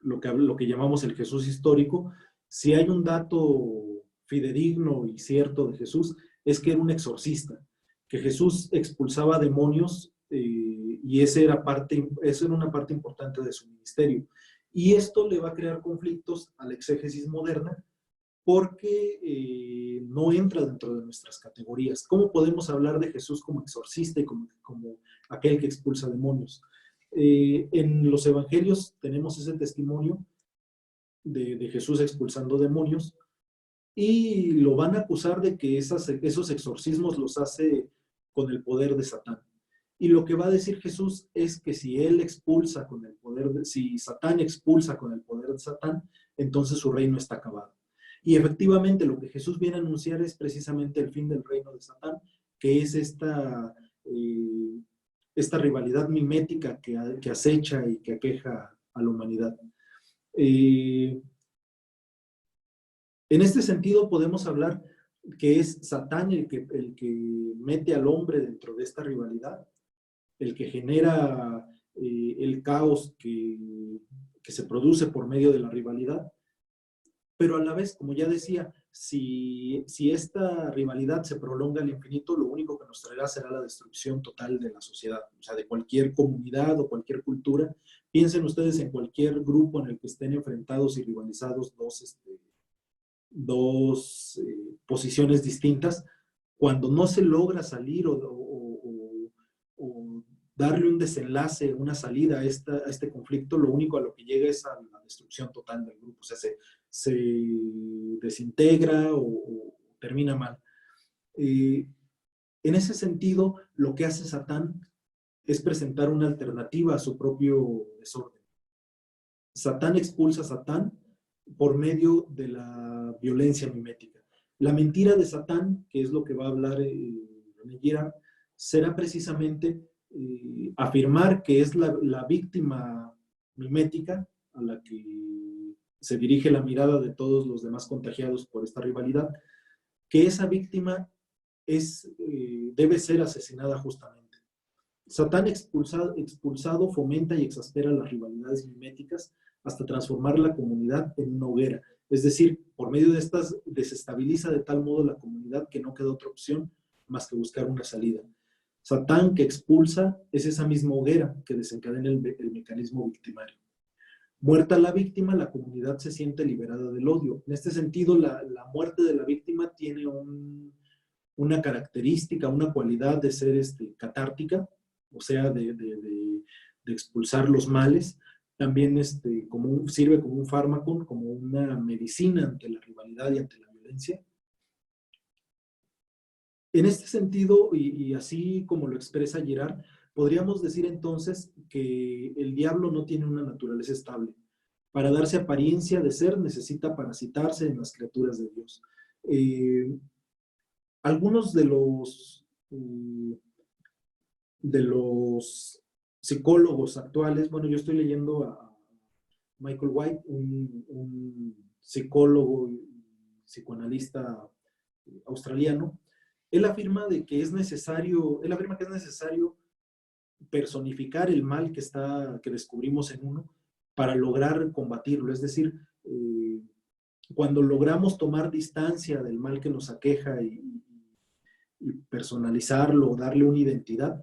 lo que llamamos el Jesús histórico, si hay un dato fidedigno y cierto de Jesús, es que era un exorcista, que Jesús expulsaba demonios y esa era una parte importante de su ministerio. Y esto le va a crear conflictos a la exégesis moderna porque no entra dentro de nuestras categorías. ¿Cómo podemos hablar de Jesús como exorcista y como aquel que expulsa demonios? En los evangelios tenemos ese testimonio de Jesús expulsando demonios y lo van a acusar de que esos exorcismos los hace con el poder de Satán. Y lo que va a decir Jesús es que si Satán expulsa con el poder de Satán, entonces su reino está acabado. Y efectivamente lo que Jesús viene a anunciar es precisamente el fin del reino de Satán, que es esta rivalidad mimética que acecha y que aqueja a la humanidad. En este sentido podemos hablar que es Satán el que mete al hombre dentro de esta rivalidad, el que genera el caos que se produce por medio de la rivalidad, pero a la vez, como ya decía, si esta rivalidad se prolonga al infinito, lo único que nos traerá será la destrucción total de la sociedad, o sea, de cualquier comunidad o cualquier cultura. Piensen ustedes en cualquier grupo en el que estén enfrentados y rivalizados dos posiciones distintas. Cuando no se logra salir o darle un desenlace, una salida a este conflicto, lo único a lo que llega es a la destrucción total del grupo. O sea, se desintegra o termina mal. En ese sentido, lo que hace Satán es presentar una alternativa a su propio desorden. Satán expulsa a Satán por medio de la violencia mimética. La mentira de Satán, que es lo que va a hablar René Girard, será precisamente afirmar que es la víctima mimética a la que se dirige la mirada de todos los demás contagiados por esta rivalidad, que esa víctima debe ser asesinada justamente. Satán expulsado fomenta y exaspera las rivalidades miméticas hasta transformar la comunidad en una hoguera. Es decir, por medio de estas desestabiliza de tal modo la comunidad que no queda otra opción más que buscar una salida. Satán que expulsa es esa misma hoguera que desencadena el mecanismo victimario. Muerta la víctima, la comunidad se siente liberada del odio. En este sentido, la muerte de la víctima tiene una característica, una cualidad de ser catártica, o sea, de expulsar los males. También sirve como un fármaco, como una medicina ante la rivalidad y ante la violencia. En este sentido, y así como lo expresa Girard, podríamos decir entonces que el diablo no tiene una naturaleza estable. Para darse apariencia de ser, necesita parasitarse en las criaturas de Dios. Algunos de los psicólogos actuales, bueno, yo estoy leyendo a Michael White, un psicólogo y psicoanalista australiano. Él afirma que es necesario personificar el mal que descubrimos en uno para lograr combatirlo. Es decir, cuando logramos tomar distancia del mal que nos aqueja y personalizarlo, darle una identidad,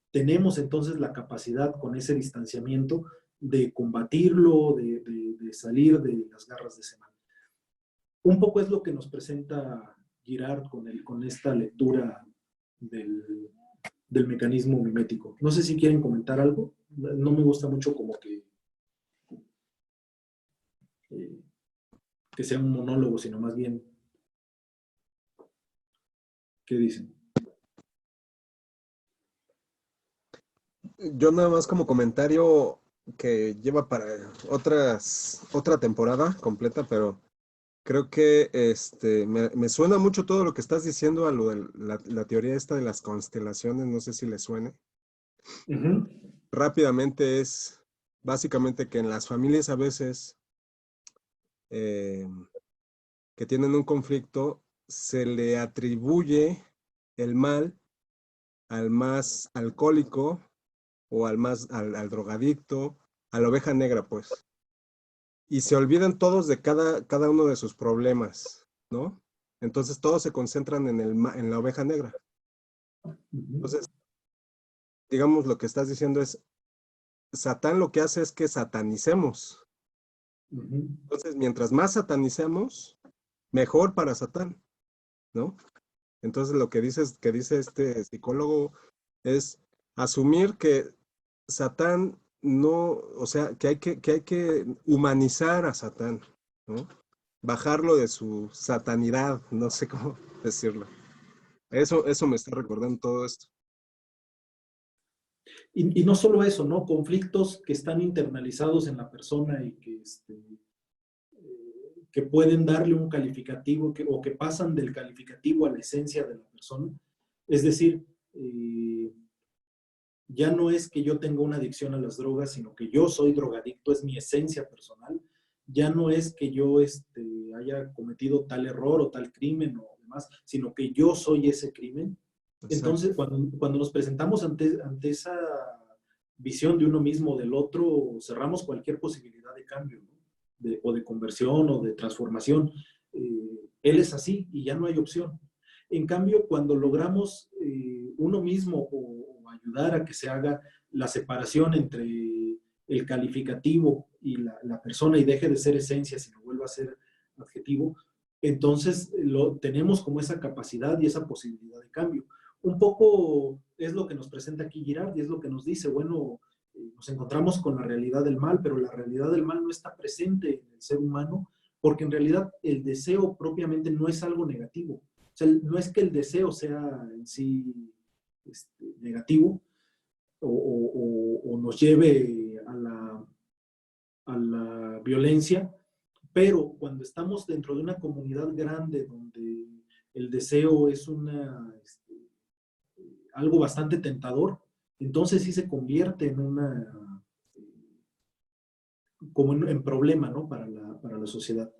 tenemos entonces la capacidad con ese distanciamiento de combatirlo, de salir de las garras de ese mal. Un poco es lo que nos presenta Girard con esta lectura del mecanismo mimético. No sé si quieren comentar algo. No me gusta mucho como que sea un monólogo, sino más bien, ¿qué dicen? Yo nada más como comentario que lleva para otra temporada completa, pero creo que me suena mucho todo lo que estás diciendo a lo de la teoría esta de las constelaciones, no sé si le suene. Uh-huh. Rápidamente es básicamente que en las familias a veces que tienen un conflicto, se le atribuye el mal al más alcohólico o al drogadicto, a la oveja negra, pues. Y se olvidan todos de cada uno de sus problemas, ¿no? Entonces todos se concentran en la oveja negra. Entonces, digamos, lo que estás diciendo es, Satán lo que hace es que satanicemos. Entonces, mientras más satanicemos, mejor para Satán, ¿no? Entonces, lo que dice este psicólogo es asumir que Satán no, o sea, que hay que humanizar a Satán, ¿no? Bajarlo de su satanidad, no sé cómo decirlo. Eso me está recordando todo esto. Y no solo eso, ¿no? Conflictos que están internalizados en la persona y que pueden darle un calificativo o que pasan del calificativo a la esencia de la persona. Es decir, ya no es que yo tenga una adicción a las drogas, sino que yo soy drogadicto, es mi esencia personal. Ya no es que yo haya cometido tal error o tal crimen o demás, sino que yo soy ese crimen. Exacto. Entonces, cuando nos presentamos ante esa visión de uno mismo o del otro, cerramos cualquier posibilidad de cambio, ¿no? O de conversión o de transformación. Él es así y ya no hay opción. En cambio, cuando logramos uno mismo o ayudar a que se haga la separación entre el calificativo y la persona y deje de ser esencia, sino vuelva a ser adjetivo, entonces tenemos como esa capacidad y esa posibilidad de cambio. Un poco es lo que nos presenta aquí Girard y es lo que nos dice, bueno, nos encontramos con la realidad del mal, pero la realidad del mal no está presente en el ser humano, porque en realidad el deseo propiamente no es algo negativo. O sea, no es que el deseo sea en sí negativo o nos lleve a la violencia, pero cuando estamos dentro de una comunidad grande donde el deseo es algo bastante tentador, entonces sí se convierte como en problema, ¿no? Para la sociedad.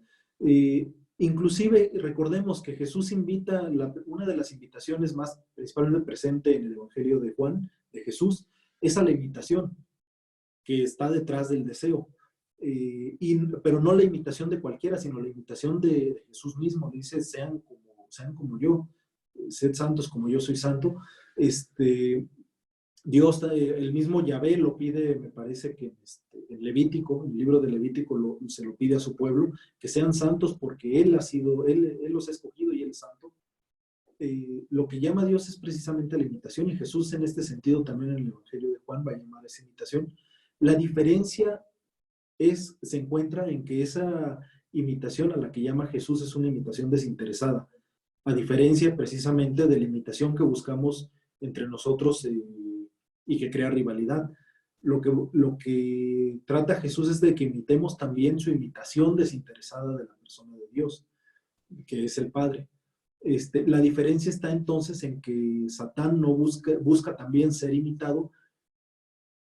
Inclusive recordemos que Jesús invita, una de las invitaciones más principalmente presente en el Evangelio de Juan, de Jesús, es a la imitación que está detrás del deseo. Pero no la imitación de cualquiera, sino la imitación de Jesús mismo. Dice, sean como yo, sed santos como yo soy santo. Dios, el mismo Yahvé lo pide, me parece que en Levítico, en el libro de Levítico se lo pide a su pueblo, que sean santos porque Él los ha escogido y Él es santo. Lo que llama a Dios es precisamente la imitación, y Jesús en este sentido también en el Evangelio de Juan va a llamar a esa imitación. La diferencia se encuentra en que esa imitación a la que llama Jesús es una imitación desinteresada, a diferencia precisamente de la imitación que buscamos entre nosotros y que crea rivalidad. Lo que trata Jesús es de que imitemos también su imitación desinteresada de la persona de Dios, que es el Padre. La diferencia está entonces en que Satán no busca también ser imitado,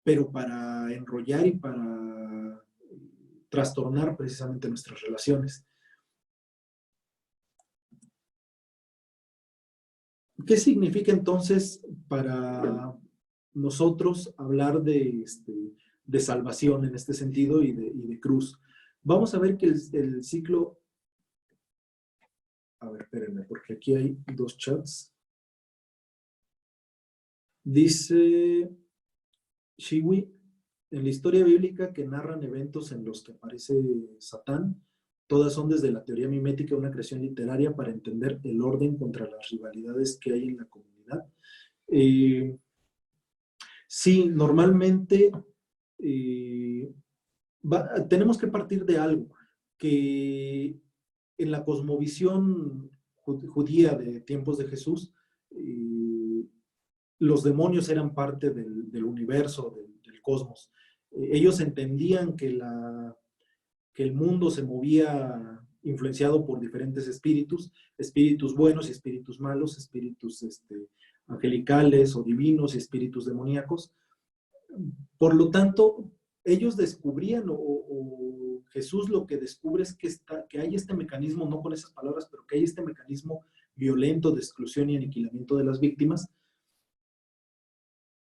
pero para enrollar y para trastornar precisamente nuestras relaciones. ¿Qué significa entonces para nosotros hablar de salvación en este sentido y de cruz? Vamos a ver que el ciclo... A ver, espérenme, porque aquí hay dos chats. Dice Shiwi, en la historia bíblica que narran eventos en los que aparece Satán, todas son desde la teoría mimética una creación literaria para entender el orden contra las rivalidades que hay en la comunidad. Sí, normalmente tenemos que partir de algo, que en la cosmovisión judía de tiempos de Jesús, los demonios eran parte del universo, del cosmos. Ellos entendían que el mundo se movía influenciado por diferentes espíritus buenos y espíritus malos, espíritus angelicales o divinos y espíritus demoníacos. Por lo tanto, ellos descubrían, o Jesús lo que descubre es que hay este mecanismo, no con esas palabras, pero que hay este mecanismo violento de exclusión y aniquilamiento de las víctimas.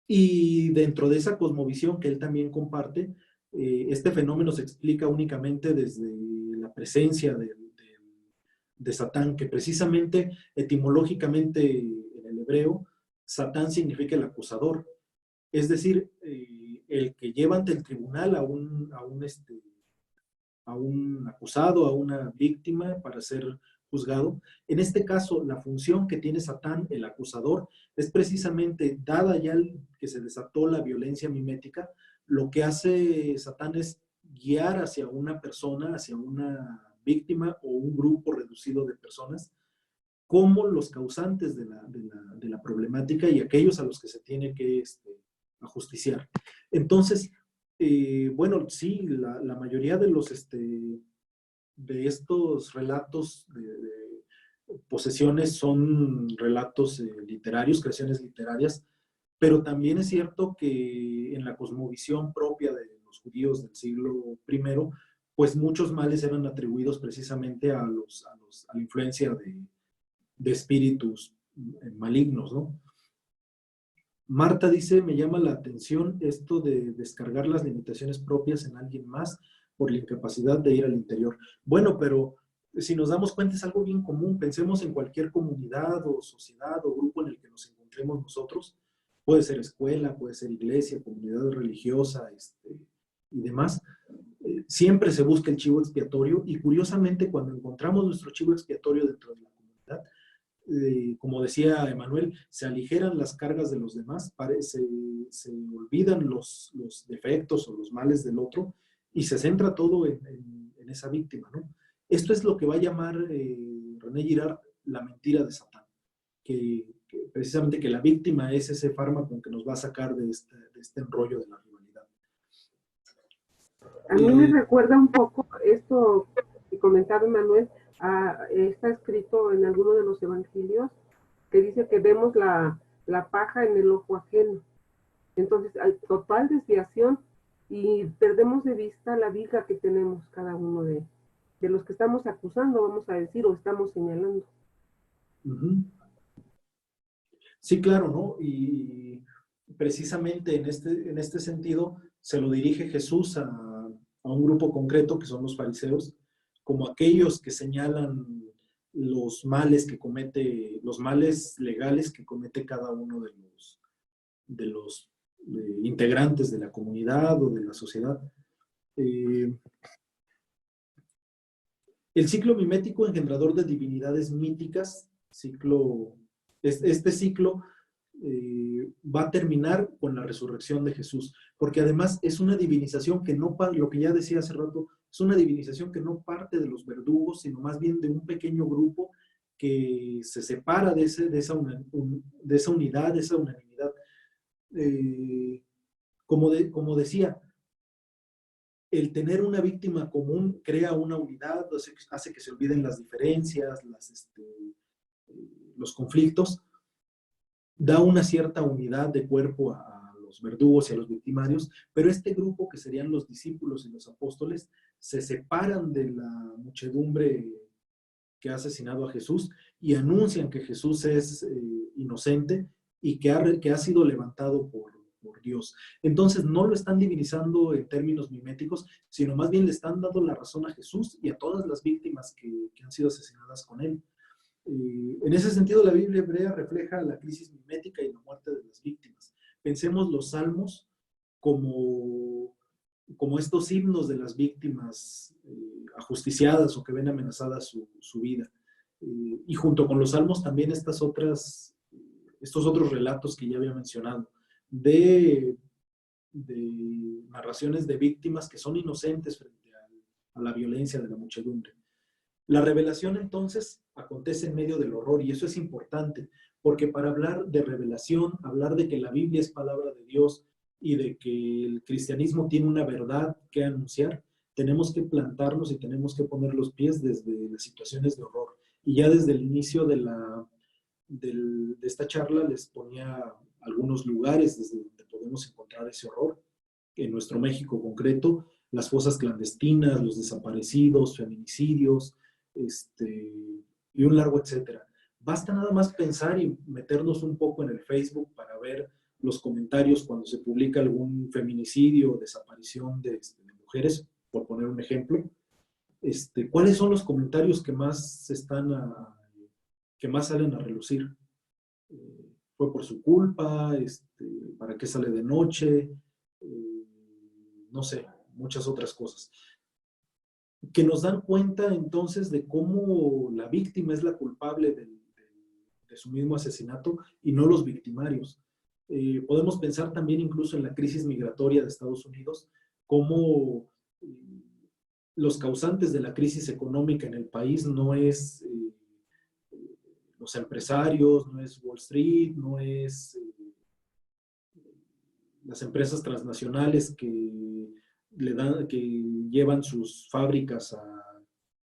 Y dentro de esa cosmovisión que él también comparte, este fenómeno se explica únicamente desde la presencia de Satán, que precisamente etimológicamente en el hebreo, Satán significa el acusador. Es decir, el que lleva ante el tribunal a un acusado, a una víctima para ser juzgado. En este caso, la función que tiene Satán, el acusador, es precisamente, dada ya que se desató la violencia mimética, lo que hace Satán es guiar hacia una persona, hacia una víctima o un grupo reducido de personas, como los causantes de la problemática y aquellos a los que se tiene que ajusticiar. Entonces, bueno, sí, la mayoría de estos relatos de posesiones son relatos literarios, creaciones literarias, pero también es cierto que en la cosmovisión propia de los judíos del siglo I, pues muchos males eran atribuidos precisamente a la influencia de espíritus malignos, ¿no? Marta dice, me llama la atención esto de descargar las limitaciones propias en alguien más por la incapacidad de ir al interior. Bueno, pero si nos damos cuenta es algo bien común. Pensemos en cualquier comunidad o sociedad o grupo en el que nos encontremos nosotros. Puede ser escuela, puede ser iglesia, comunidad religiosa y demás. Siempre se busca el chivo expiatorio y curiosamente cuando encontramos nuestro chivo expiatorio dentro de la comunidad, como decía Emanuel, se aligeran las cargas de los demás, se olvidan los defectos o los males del otro y se centra todo en esa víctima, ¿no? Esto es lo que va a llamar René Girard la mentira de Satán, que precisamente que la víctima es ese fármaco que nos va a sacar de este enrollo de la rivalidad. A mí me recuerda un poco esto que comentaba Emanuel. Está escrito en alguno de los evangelios que dice que vemos la paja en el ojo ajeno. Entonces hay total desviación y perdemos de vista la viga que tenemos cada uno de los que estamos acusando, vamos a decir, o estamos señalando. Sí, claro, ¿no? Y precisamente en este sentido se lo dirige Jesús a un grupo concreto que son los fariseos, como aquellos que señalan los males los males legales que comete cada uno de los integrantes de la comunidad o de la sociedad. El ciclo mimético engendrador de divinidades míticas, este ciclo va a terminar con la resurrección de Jesús, porque además es una divinización que no, lo que ya decía hace rato, es una divinización que no parte de los verdugos, sino más bien de un pequeño grupo que se separa de esa unidad, de esa unanimidad. Como decía, el tener una víctima común crea una unidad, hace que se olviden las diferencias, los conflictos, da una cierta unidad de cuerpo a los verdugos y a los victimarios, pero este grupo, que serían los discípulos y los apóstoles, se separan de la muchedumbre que ha asesinado a Jesús y anuncian que Jesús es inocente y que ha sido levantado por Dios. Entonces no lo están divinizando en términos miméticos, sino más bien le están dando la razón a Jesús y a todas las víctimas que han sido asesinadas con él. En ese sentido, la Biblia hebrea refleja la crisis mimética y la muerte de las víctimas. Pensemos los salmos como estos himnos de las víctimas ajusticiadas o que ven amenazada su vida. Y junto con los salmos también estos otros relatos que ya había mencionado, de narraciones de víctimas que son inocentes frente a la violencia de la muchedumbre. La revelación entonces acontece en medio del horror, y eso es importante, porque para hablar de revelación, hablar de que la Biblia es palabra de Dios y de que el cristianismo tiene una verdad que anunciar, tenemos que plantarnos y tenemos que poner los pies desde las situaciones de horror. Y ya desde el inicio de esta charla les ponía algunos lugares desde donde podemos encontrar ese horror. En nuestro México concreto, las fosas clandestinas, los desaparecidos, feminicidios, y un largo etcétera. Basta nada más pensar y meternos un poco en el Facebook para ver los comentarios cuando se publica algún feminicidio o desaparición de mujeres, por poner un ejemplo. ¿Cuáles son los comentarios que más salen a relucir? Fue por su culpa, ¿para qué sale de noche? No sé, muchas otras cosas. Que nos dan cuenta entonces de cómo la víctima es la culpable de su mismo asesinato y no los victimarios. Podemos pensar también incluso en la crisis migratoria de Estados Unidos, cómo los causantes de la crisis económica en el país no es los empresarios, no es Wall Street, no es las empresas transnacionales que llevan sus fábricas a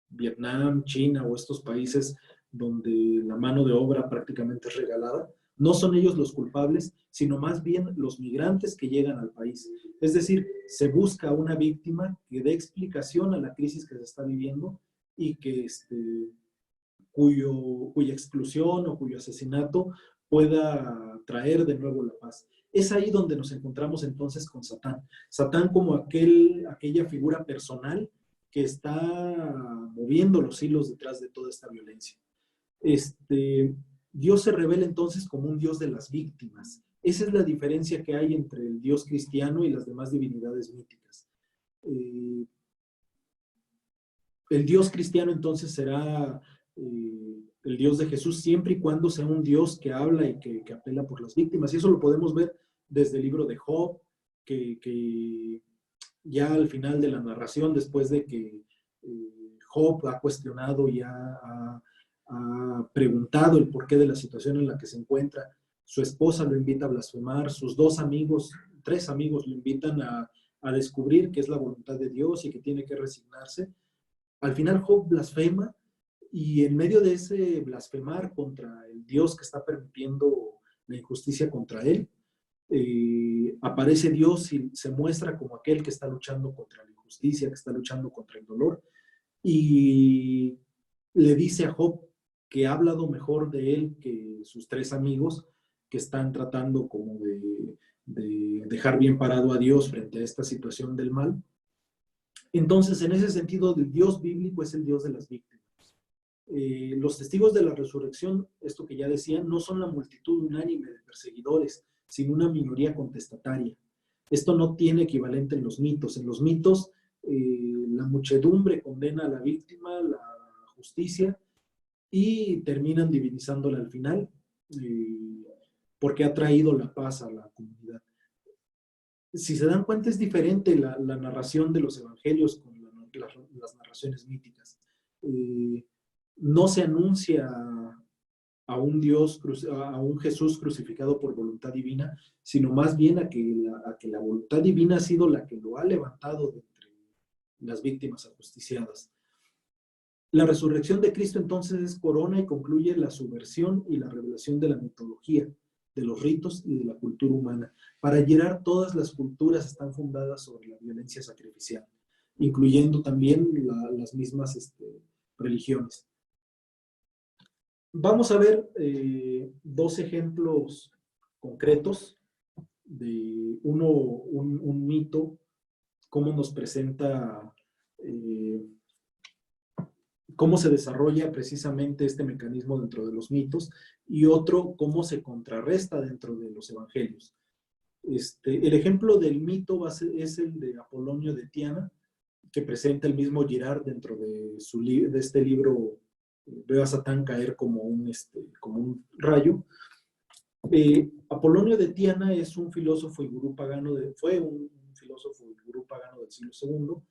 Vietnam, China o estos países donde la mano de obra prácticamente es regalada. No son ellos los culpables, sino más bien los migrantes que llegan al país. Es decir, se busca una víctima que dé explicación a la crisis que se está viviendo y que cuya exclusión o cuyo asesinato pueda traer de nuevo la paz. Es ahí donde nos encontramos entonces con Satán. Satán como aquella figura personal que está moviendo los hilos detrás de toda esta violencia. Dios se revela entonces como un Dios de las víctimas. Esa es la diferencia que hay entre el Dios cristiano y las demás divinidades míticas. El Dios cristiano entonces será el Dios de Jesús siempre y cuando sea un Dios que habla y que apela por las víctimas. Y eso lo podemos ver desde el libro de Job, que ya al final de la narración, después de que Job ha cuestionado y ha preguntado el porqué de la situación en la que se encuentra, su esposa lo invita a blasfemar, sus tres amigos lo invitan a descubrir que es la voluntad de Dios y que tiene que resignarse. Al final Job blasfema, y en medio de ese blasfemar contra el Dios que está permitiendo la injusticia contra él, aparece Dios y se muestra como aquel que está luchando contra la injusticia, que está luchando contra el dolor, y le dice a Job que ha hablado mejor de él que sus tres amigos, que están tratando como de dejar bien parado a Dios frente a esta situación del mal. Entonces, en ese sentido, el Dios bíblico es el Dios de las víctimas. Los testigos de la resurrección, esto que ya decía, no son la multitud unánime de perseguidores, sino una minoría contestataria. Esto no tiene equivalente en los mitos. En los mitos, la muchedumbre condena a la víctima, la justicia, y terminan divinizándola al final, porque ha traído la paz a la comunidad. Si se dan cuenta, es diferente la narración de los evangelios con las narraciones míticas. No se anuncia a un Dios, a un Jesús crucificado por voluntad divina, sino más bien a que la voluntad divina ha sido la que lo ha levantado de entre las víctimas ajusticiadas. La resurrección de Cristo entonces corona y concluye la subversión y la revelación de la mitología, de los ritos y de la cultura humana. Para llenar todas las culturas están fundadas sobre la violencia sacrificial, incluyendo también las mismas religiones. Vamos a ver dos ejemplos concretos de un mito, cómo nos presenta, cómo se desarrolla precisamente este mecanismo dentro de los mitos, y otro, cómo se contrarresta dentro de los evangelios. El ejemplo del mito es el de Apolonio de Tiana, que presenta el mismo Girard dentro de este libro, Veo a Satán caer como un rayo. Apolonio de Tiana es un filósofo y gurú pagano, fue un filósofo y gurú pagano del siglo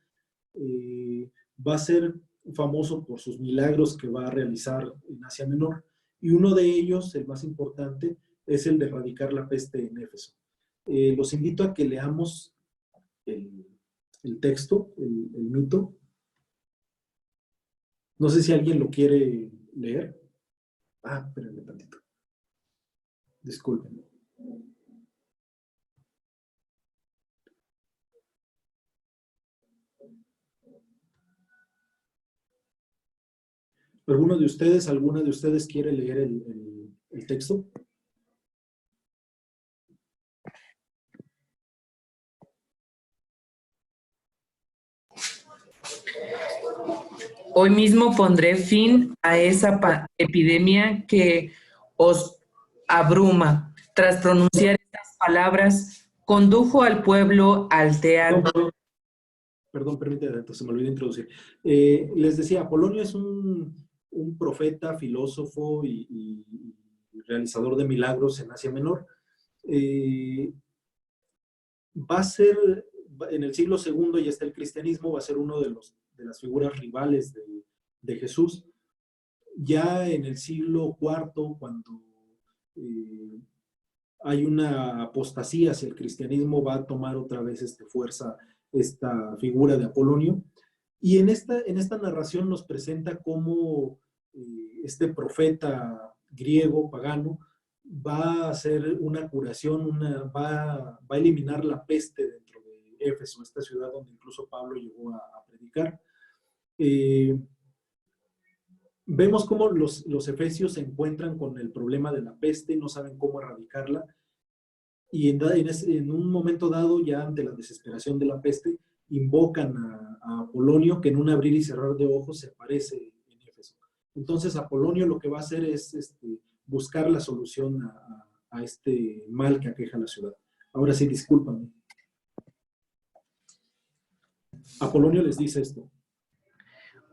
II. Va a ser famoso por sus milagros que va a realizar en Asia Menor, y uno de ellos, el más importante, es el de erradicar la peste en Éfeso. Los invito a que leamos el texto, el mito. No sé si alguien lo quiere leer. Espérenme tantito. Disculpen. ¿Alguna de ustedes quiere leer el texto? Hoy mismo pondré fin a esa epidemia que os abruma. Tras pronunciar estas palabras, condujo al pueblo al teatro. Perdón, permíteme, se me olvidó introducir. Les decía, Apolonio es un profeta, filósofo y realizador de milagros en Asia Menor. Va a ser, en el siglo II ya está el cristianismo, va a ser uno de las figuras rivales de Jesús. Ya en el siglo IV, cuando hay una apostasía hacia el cristianismo, va a tomar otra vez fuerza esta figura de Apolonio. Y en esta narración nos presenta cómo este profeta griego, pagano, va a hacer una curación, va a eliminar la peste dentro de Éfeso, esta ciudad donde incluso Pablo llegó a predicar. Vemos cómo los efesios se encuentran con el problema de la peste, no saben cómo erradicarla, y en un momento dado, ya ante la desesperación de la peste, invocan a Apolonio, que en un abrir y cerrar de ojos se aparece en Éfeso. Entonces Apolonio lo que va a hacer es buscar la solución a este mal que aqueja la ciudad. Ahora sí, discúlpame. Apolonio les dice esto.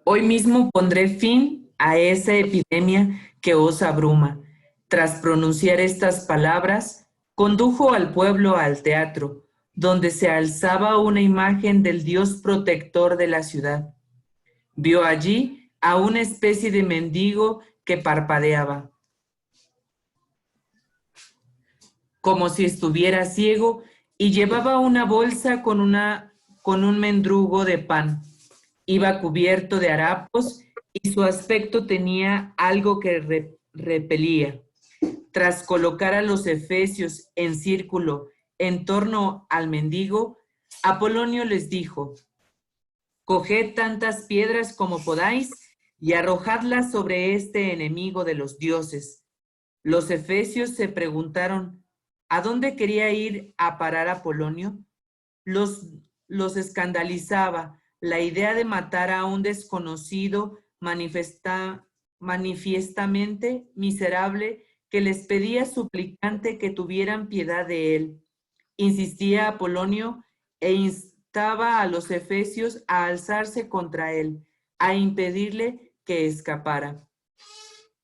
Hoy mismo pondré fin a esa epidemia que os abruma. Tras pronunciar estas palabras, condujo al pueblo al teatro, donde se alzaba una imagen del Dios protector de la ciudad. Vio allí a una especie de mendigo que parpadeaba, como si estuviera ciego, y llevaba una bolsa con un mendrugo de pan. Iba cubierto de harapos y su aspecto tenía algo que repelía. Tras colocar a los efesios en círculo en torno al mendigo, Apolonio les dijo: coged tantas piedras como podáis y arrojadlas sobre este enemigo de los dioses. Los efesios se preguntaron: ¿a dónde quería ir a parar Apolonio? Los escandalizaba la idea de matar a un desconocido manifiestamente miserable, que les pedía suplicante que tuvieran piedad de él. Insistía Apolonio e instaba a los efesios a alzarse contra él, a impedirle que escapara.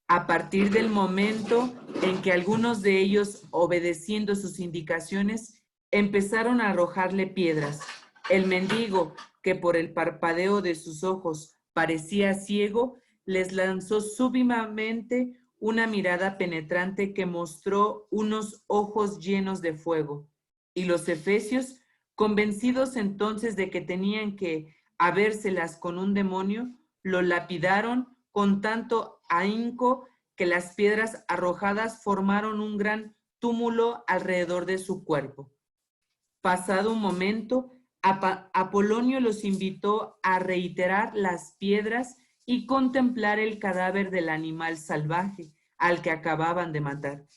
A partir del momento en que algunos de ellos, obedeciendo sus indicaciones, empezaron a arrojarle piedras, el mendigo, que por el parpadeo de sus ojos parecía ciego, les lanzó súbitamente una mirada penetrante que mostró unos ojos llenos de fuego. Y los efesios, convencidos entonces de que tenían que habérselas con un demonio, lo lapidaron con tanto ahínco que las piedras arrojadas formaron un gran túmulo alrededor de su cuerpo. Pasado un momento, Apolonio los invitó a reiterar las piedras y contemplar el cadáver del animal salvaje al que acababan de matar.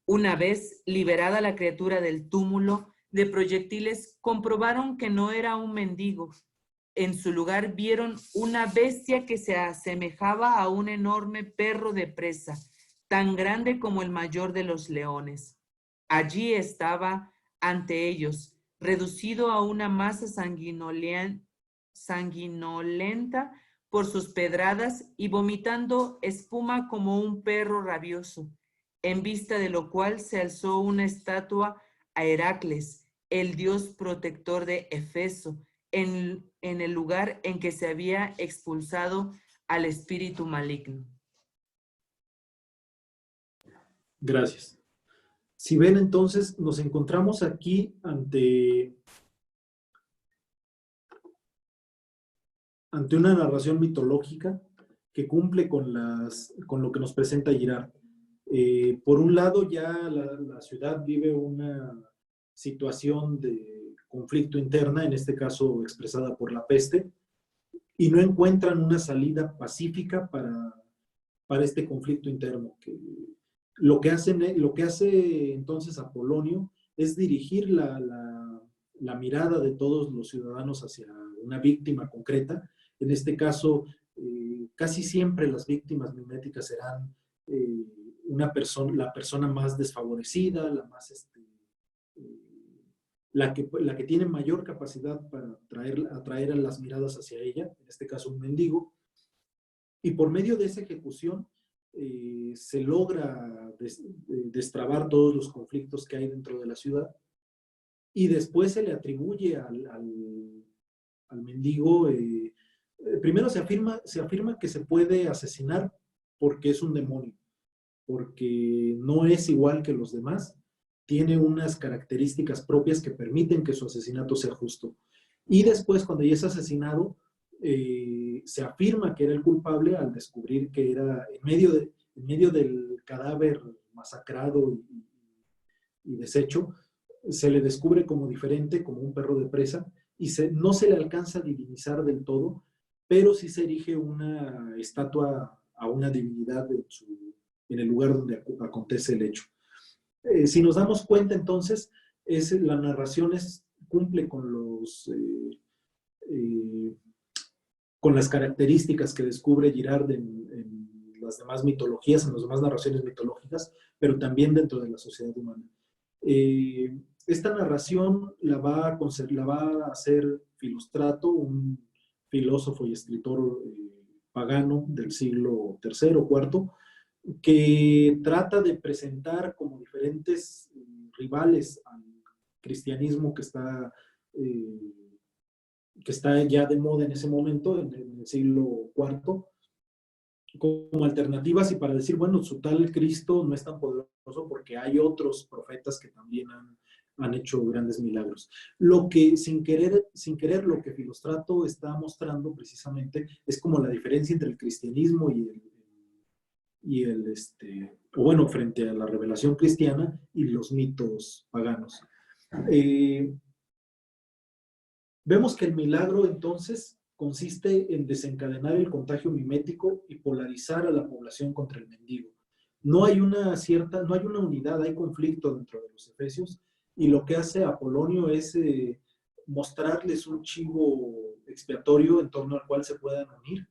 Una vez liberada la criatura del túmulo de proyectiles, comprobaron que no era un mendigo. En su lugar vieron una bestia que se asemejaba a un enorme perro de presa, tan grande como el mayor de los leones. Allí estaba ante ellos, reducido a una masa sanguinolenta por sus pedradas y vomitando espuma como un perro rabioso, en vista de lo cual se alzó una estatua a Heracles, el dios protector de Éfeso, en el lugar en que se había expulsado al espíritu maligno. Gracias. Si ven, entonces, nos encontramos aquí ante una narración mitológica que cumple con lo que nos presenta Girard. Por un lado, ya la ciudad vive una situación de conflicto interna, en este caso expresada por la peste, y no encuentran una salida pacífica para este conflicto interno. Lo que hace entonces Apolonio es dirigir la mirada de todos los ciudadanos hacia una víctima concreta. En este caso, casi siempre las víctimas miméticas serán la persona más desfavorecida, la que tiene mayor capacidad para atraer a las miradas hacia ella, en este caso un mendigo, y por medio de esa ejecución se logra destrabar todos los conflictos que hay dentro de la ciudad, y después se le atribuye al mendigo, primero se afirma que se puede asesinar porque es un demonio, porque no es igual que los demás, tiene unas características propias que permiten que su asesinato sea justo. Y después, cuando ya es asesinado, se afirma que era el culpable al descubrir que era en medio del cadáver masacrado y deshecho, se le descubre como diferente, como un perro de presa, y no se le alcanza a divinizar del todo, pero sí se erige una estatua a una divinidad en el lugar donde acontece el hecho. Si nos damos cuenta, entonces, la narración cumple con las características que descubre Girard en las demás mitologías, en las demás narraciones mitológicas, pero también dentro de la sociedad humana. Esta narración la va a hacer Filóstrato, un filósofo y escritor pagano del siglo III o IV, que trata de presentar como diferentes rivales al cristianismo que está ya de moda en ese momento, en el siglo IV, como alternativas y para decir, bueno, su tal Cristo no es tan poderoso porque hay otros profetas que también han hecho grandes milagros. Lo que, sin querer, lo que Filóstrato está mostrando precisamente es como la diferencia entre el cristianismo frente a la revelación cristiana y los mitos paganos. Vemos que el milagro, entonces, consiste en desencadenar el contagio mimético y polarizar a la población contra el mendigo. No hay una unidad, hay conflicto dentro de los efesios, y lo que hace Apolonio es mostrarles un chivo expiatorio en torno al cual se puedan unir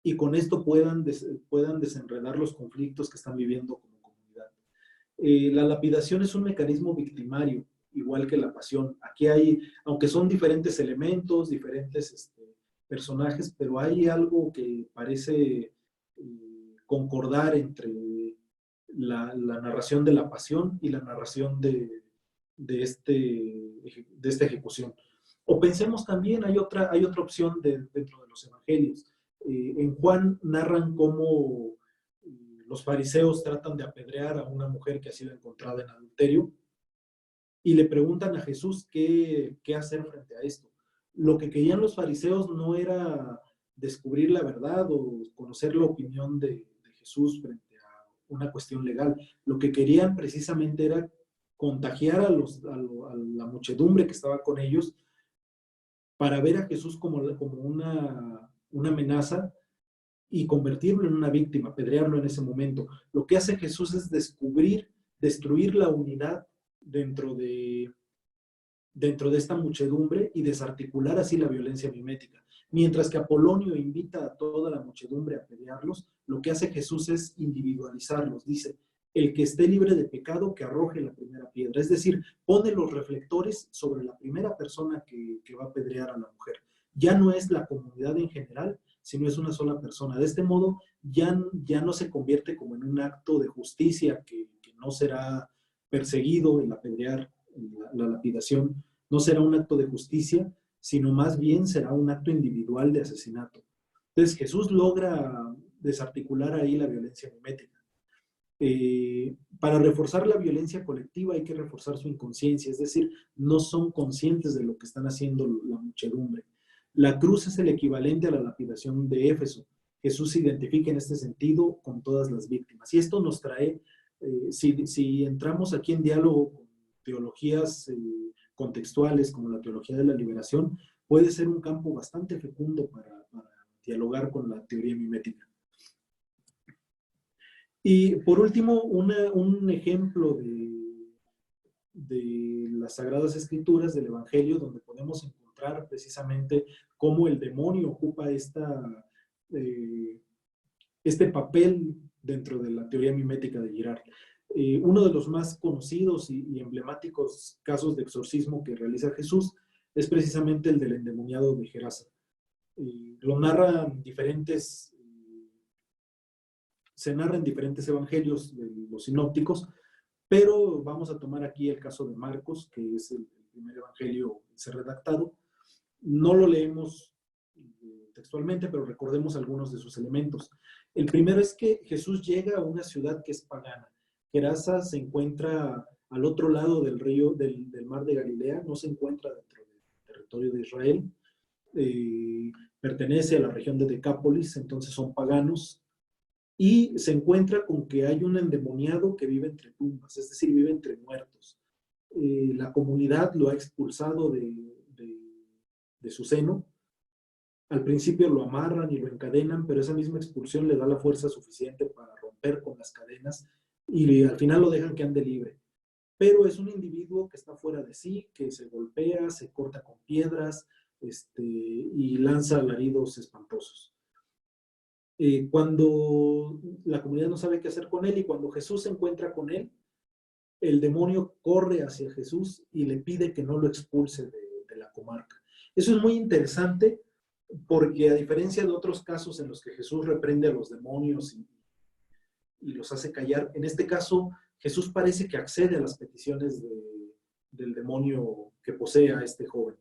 y con esto puedan desenredar los conflictos que están viviendo como comunidad. La lapidación es un mecanismo victimario, igual que la pasión. Aquí hay, aunque son diferentes elementos, diferentes personajes, pero hay algo que parece concordar entre la narración de la pasión y la narración de esta ejecución. O pensemos también, hay otra opción dentro de los evangelios. En Juan narran cómo los fariseos tratan de apedrear a una mujer que ha sido encontrada en adulterio y le preguntan a Jesús qué hacer frente a esto. Lo que querían los fariseos no era descubrir la verdad o conocer la opinión de Jesús frente a una cuestión legal. Lo que querían precisamente era contagiar a la muchedumbre que estaba con ellos para ver a Jesús como una amenaza y convertirlo en una víctima, apedrearlo en ese momento. Lo que hace Jesús es destruir la unidad dentro de esta muchedumbre y desarticular así la violencia mimética. Mientras que Apolonio invita a toda la muchedumbre a apedrearlos, lo que hace Jesús es individualizarlos. Dice, el que esté libre de pecado, que arroje la primera piedra. Es decir, pone los reflectores sobre la primera persona que va a apedrear a la mujer. Ya no es la comunidad en general, sino es una sola persona. De este modo, ya no se convierte como en un acto de justicia que no será perseguido, el apedrear, la lapidación, no será un acto de justicia, sino más bien será un acto individual de asesinato. Entonces, Jesús logra desarticular ahí la violencia mimética. Para reforzar la violencia colectiva hay que reforzar su inconsciencia, es decir, no son conscientes de lo que están haciendo la muchedumbre. La cruz es el equivalente a la lapidación de Éfeso. Jesús se identifica en este sentido con todas las víctimas. Y esto nos trae, si entramos aquí en diálogo con teologías contextuales como la teología de la liberación, puede ser un campo bastante fecundo para dialogar con la teoría mimética. Y por último, un ejemplo de las Sagradas Escrituras, del Evangelio, donde podemos encontrar precisamente cómo el demonio ocupa este papel dentro de la teoría mimética de Girard. Uno de los más conocidos y emblemáticos casos de exorcismo que realiza Jesús es precisamente el del endemoniado de Gerasa. Lo narran se narra en diferentes evangelios de los sinópticos, pero vamos a tomar aquí el caso de Marcos, que es el primer evangelio en ser redactado. No lo leemos textualmente, pero recordemos algunos de sus elementos. El primero es que Jesús llega a una ciudad que es pagana. Gerasa se encuentra al otro lado del río, del mar de Galilea, no se encuentra dentro del territorio de Israel. Pertenece a la región de Decápolis, entonces son paganos. Y se encuentra con que hay un endemoniado que vive entre tumbas, es decir, vive entre muertos. La comunidad lo ha expulsado de su seno. Al principio lo amarran y lo encadenan, pero esa misma expulsión le da la fuerza suficiente para romper con las cadenas y al final lo dejan que ande libre. Pero es un individuo que está fuera de sí, que se golpea, se corta con piedras y lanza alaridos espantosos. Cuando la comunidad no sabe qué hacer con él y cuando Jesús se encuentra con él, el demonio corre hacia Jesús y le pide que no lo expulse de la comarca. Eso es muy interesante porque a diferencia de otros casos en los que Jesús reprende a los demonios y los hace callar, en este caso Jesús parece que accede a las peticiones del demonio que posee a este joven.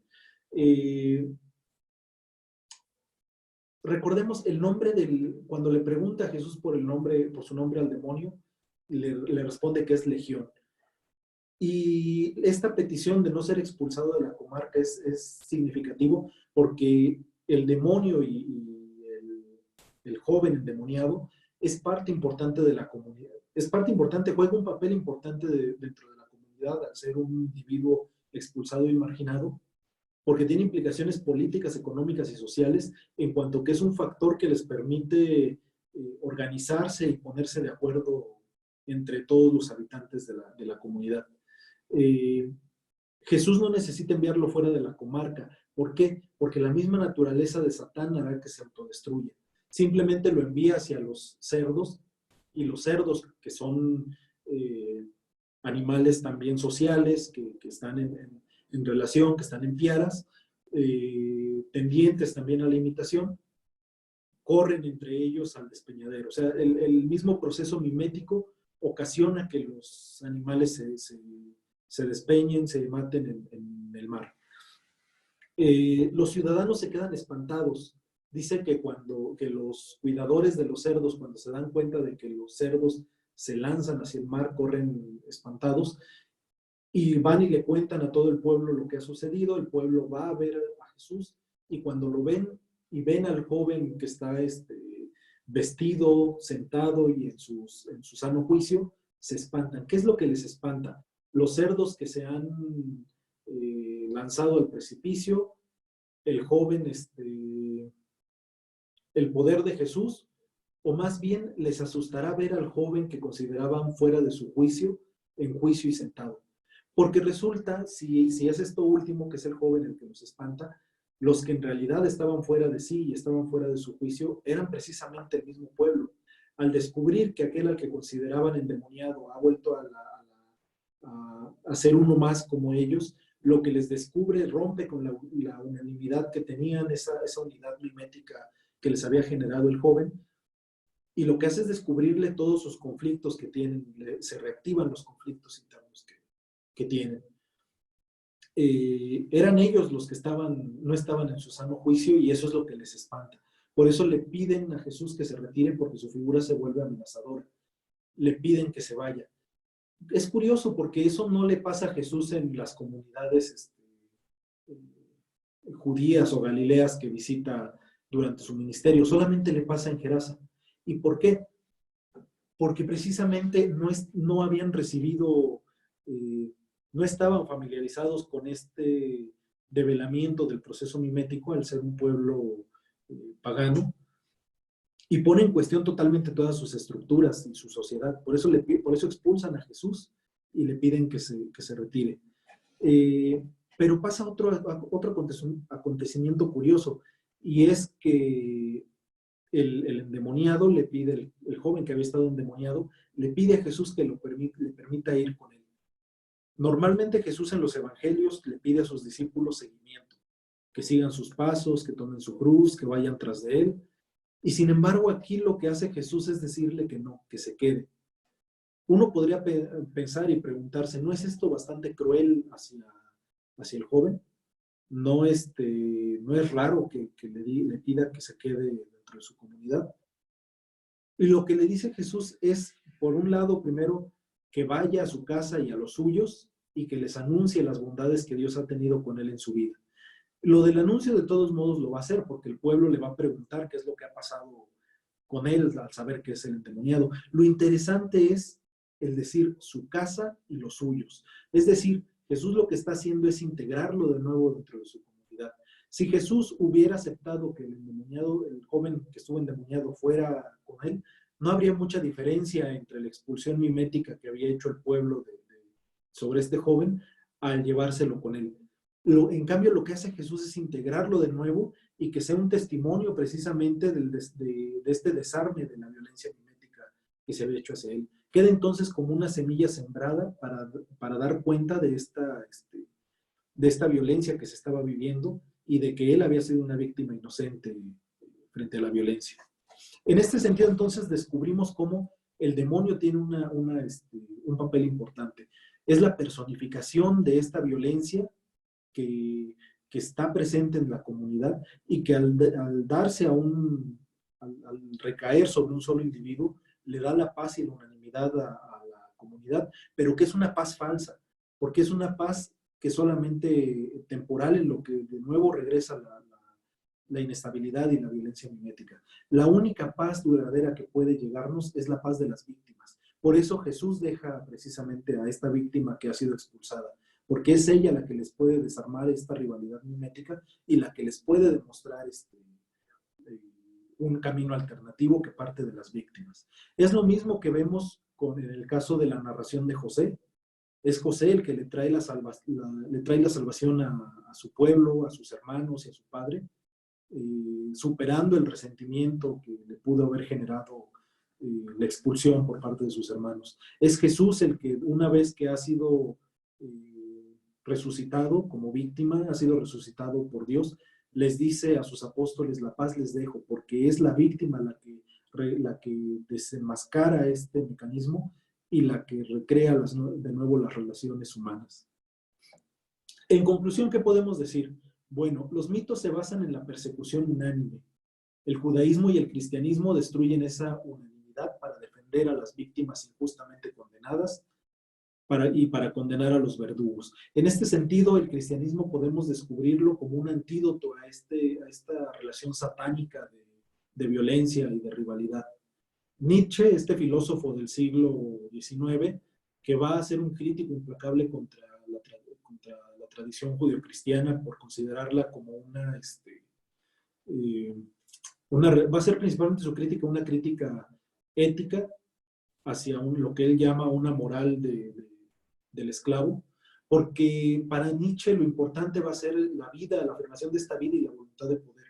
Recordemos el nombre cuando le pregunta a Jesús por su nombre al demonio, le responde que es Legión. Y esta petición de no ser expulsado de la comarca es significativo porque el demonio y el joven endemoniado es parte importante de la comunidad. Es parte importante, juega un papel importante dentro de la comunidad al ser un individuo expulsado y marginado, porque tiene implicaciones políticas, económicas y sociales en cuanto que es un factor que les permite organizarse y ponerse de acuerdo entre todos los habitantes de la comunidad. Jesús no necesita enviarlo fuera de la comarca. ¿Por qué? Porque la misma naturaleza de Satán hará que se autodestruya. simplemente lo envía hacia los cerdos, y los cerdos, que son animales también sociales, que están en relación, que están en piaras, tendientes también a la imitación, corren entre ellos al despeñadero. O sea, el mismo proceso mimético ocasiona que los animales se despeñen, se maten en el mar. Los ciudadanos se quedan espantados. Dice que que los cuidadores de los cerdos, cuando se dan cuenta de que los cerdos se lanzan hacia el mar, corren espantados y van y le cuentan a todo el pueblo lo que ha sucedido. El pueblo va a ver a Jesús, y cuando lo ven y ven al joven que está vestido, sentado y en su sano juicio, se espantan. ¿Qué es lo que les espanta? Los cerdos que se han lanzado al precipicio, el joven, el poder de Jesús, o más bien les asustará ver al joven que consideraban fuera de su juicio, en juicio y sentado. Porque resulta, si es esto último, que es el joven el que nos espanta, los que en realidad estaban fuera de sí y estaban fuera de su juicio eran precisamente el mismo pueblo. Al descubrir que aquel al que consideraban endemoniado ha vuelto a ser uno más como ellos, lo que les descubre rompe con la unanimidad que tenían, esa unidad mimética que les había generado el joven, y lo que hace es descubrirle todos sus conflictos que tienen, se reactivan los conflictos internos que tienen. Eran ellos los que no estaban en su sano juicio, y eso es lo que les espanta. Por eso le piden a Jesús que se retire, porque su figura se vuelve amenazadora. Le piden que se vaya. Es curioso porque eso no le pasa a Jesús en las comunidades judías o galileas que visita durante su ministerio, solamente le pasa en Gerasa. ¿Y por qué? Porque precisamente no habían recibido, no estaban familiarizados con este develamiento del proceso mimético al ser un pueblo pagano, y pone en cuestión totalmente todas sus estructuras y su sociedad. Por eso expulsan a Jesús y le piden que se retire. Pero pasa otro acontecimiento curioso, y es que el endemoniado le pide, el joven que había estado endemoniado, le pide a Jesús que le permita ir con él. Normalmente Jesús en los evangelios le pide a sus discípulos seguimiento, que sigan sus pasos, que tomen su cruz, que vayan tras de él. Y sin embargo, aquí lo que hace Jesús es decirle que no, que se quede. Uno podría pensar y preguntarse, ¿no es esto bastante cruel hacia el joven? No es raro que le pida que se quede dentro de su comunidad. Y lo que le dice Jesús es, por un lado, primero, que vaya a su casa y a los suyos, y que les anuncie las bondades que Dios ha tenido con él en su vida. Lo del anuncio, de todos modos, lo va a hacer, porque el pueblo le va a preguntar qué es lo que ha pasado con él al saber que es el endemoniado. Lo interesante es el decir su casa y los suyos. Es decir, Jesús lo que está haciendo es integrarlo de nuevo dentro de su comunidad. Si Jesús hubiera aceptado que el joven que estuvo endemoniado fuera con él, no habría mucha diferencia entre la expulsión mimética que había hecho el pueblo sobre este joven al llevárselo con él. En cambio, lo que hace Jesús es integrarlo de nuevo, y que sea un testimonio precisamente de este desarme de la violencia mimética que se había hecho hacia él. Queda entonces como una semilla sembrada para dar cuenta de esta violencia que se estaba viviendo, y de que él había sido una víctima inocente frente a la violencia. En este sentido, entonces, descubrimos cómo el demonio tiene un papel importante. Es la personificación de esta violencia que está presente en la comunidad, y que al recaer sobre un solo individuo, le da la paz y la unanimidad a la comunidad, pero que es una paz falsa, porque es una paz que es solamente temporal, en lo que de nuevo regresa la inestabilidad y la violencia mimética. La única paz duradera que puede llegarnos es la paz de las víctimas. Por eso Jesús deja precisamente a esta víctima que ha sido expulsada, porque es ella la que les puede desarmar esta rivalidad mimética, y la que les puede demostrar un camino alternativo que parte de las víctimas. Es lo mismo que vemos en el caso de la narración de José. Es José el que le trae la salvación a su pueblo, a sus hermanos y a su padre, superando el resentimiento que le pudo haber generado la expulsión por parte de sus hermanos. Es Jesús el que, una vez que ha sido resucitado como víctima, ha sido resucitado por Dios, les dice a sus apóstoles: la paz les dejo, porque es la víctima la que desenmascara este mecanismo y la que recrea de nuevo las relaciones humanas. En conclusión, ¿qué podemos decir? Bueno, los mitos se basan en la persecución unánime. El judaísmo y el cristianismo destruyen esa unanimidad para defender a las víctimas injustamente condenadas y para condenar a los verdugos. En este sentido, el cristianismo podemos descubrirlo como un antídoto a esta relación satánica de violencia y de rivalidad. Nietzsche, este filósofo del siglo XIX, que va a ser un crítico implacable contra la tradición judeocristiana por considerarla como va a ser principalmente su crítica una crítica ética hacia lo que él llama una moral del esclavo, porque para Nietzsche lo importante va a ser la vida, la afirmación de esta vida y la voluntad de poder.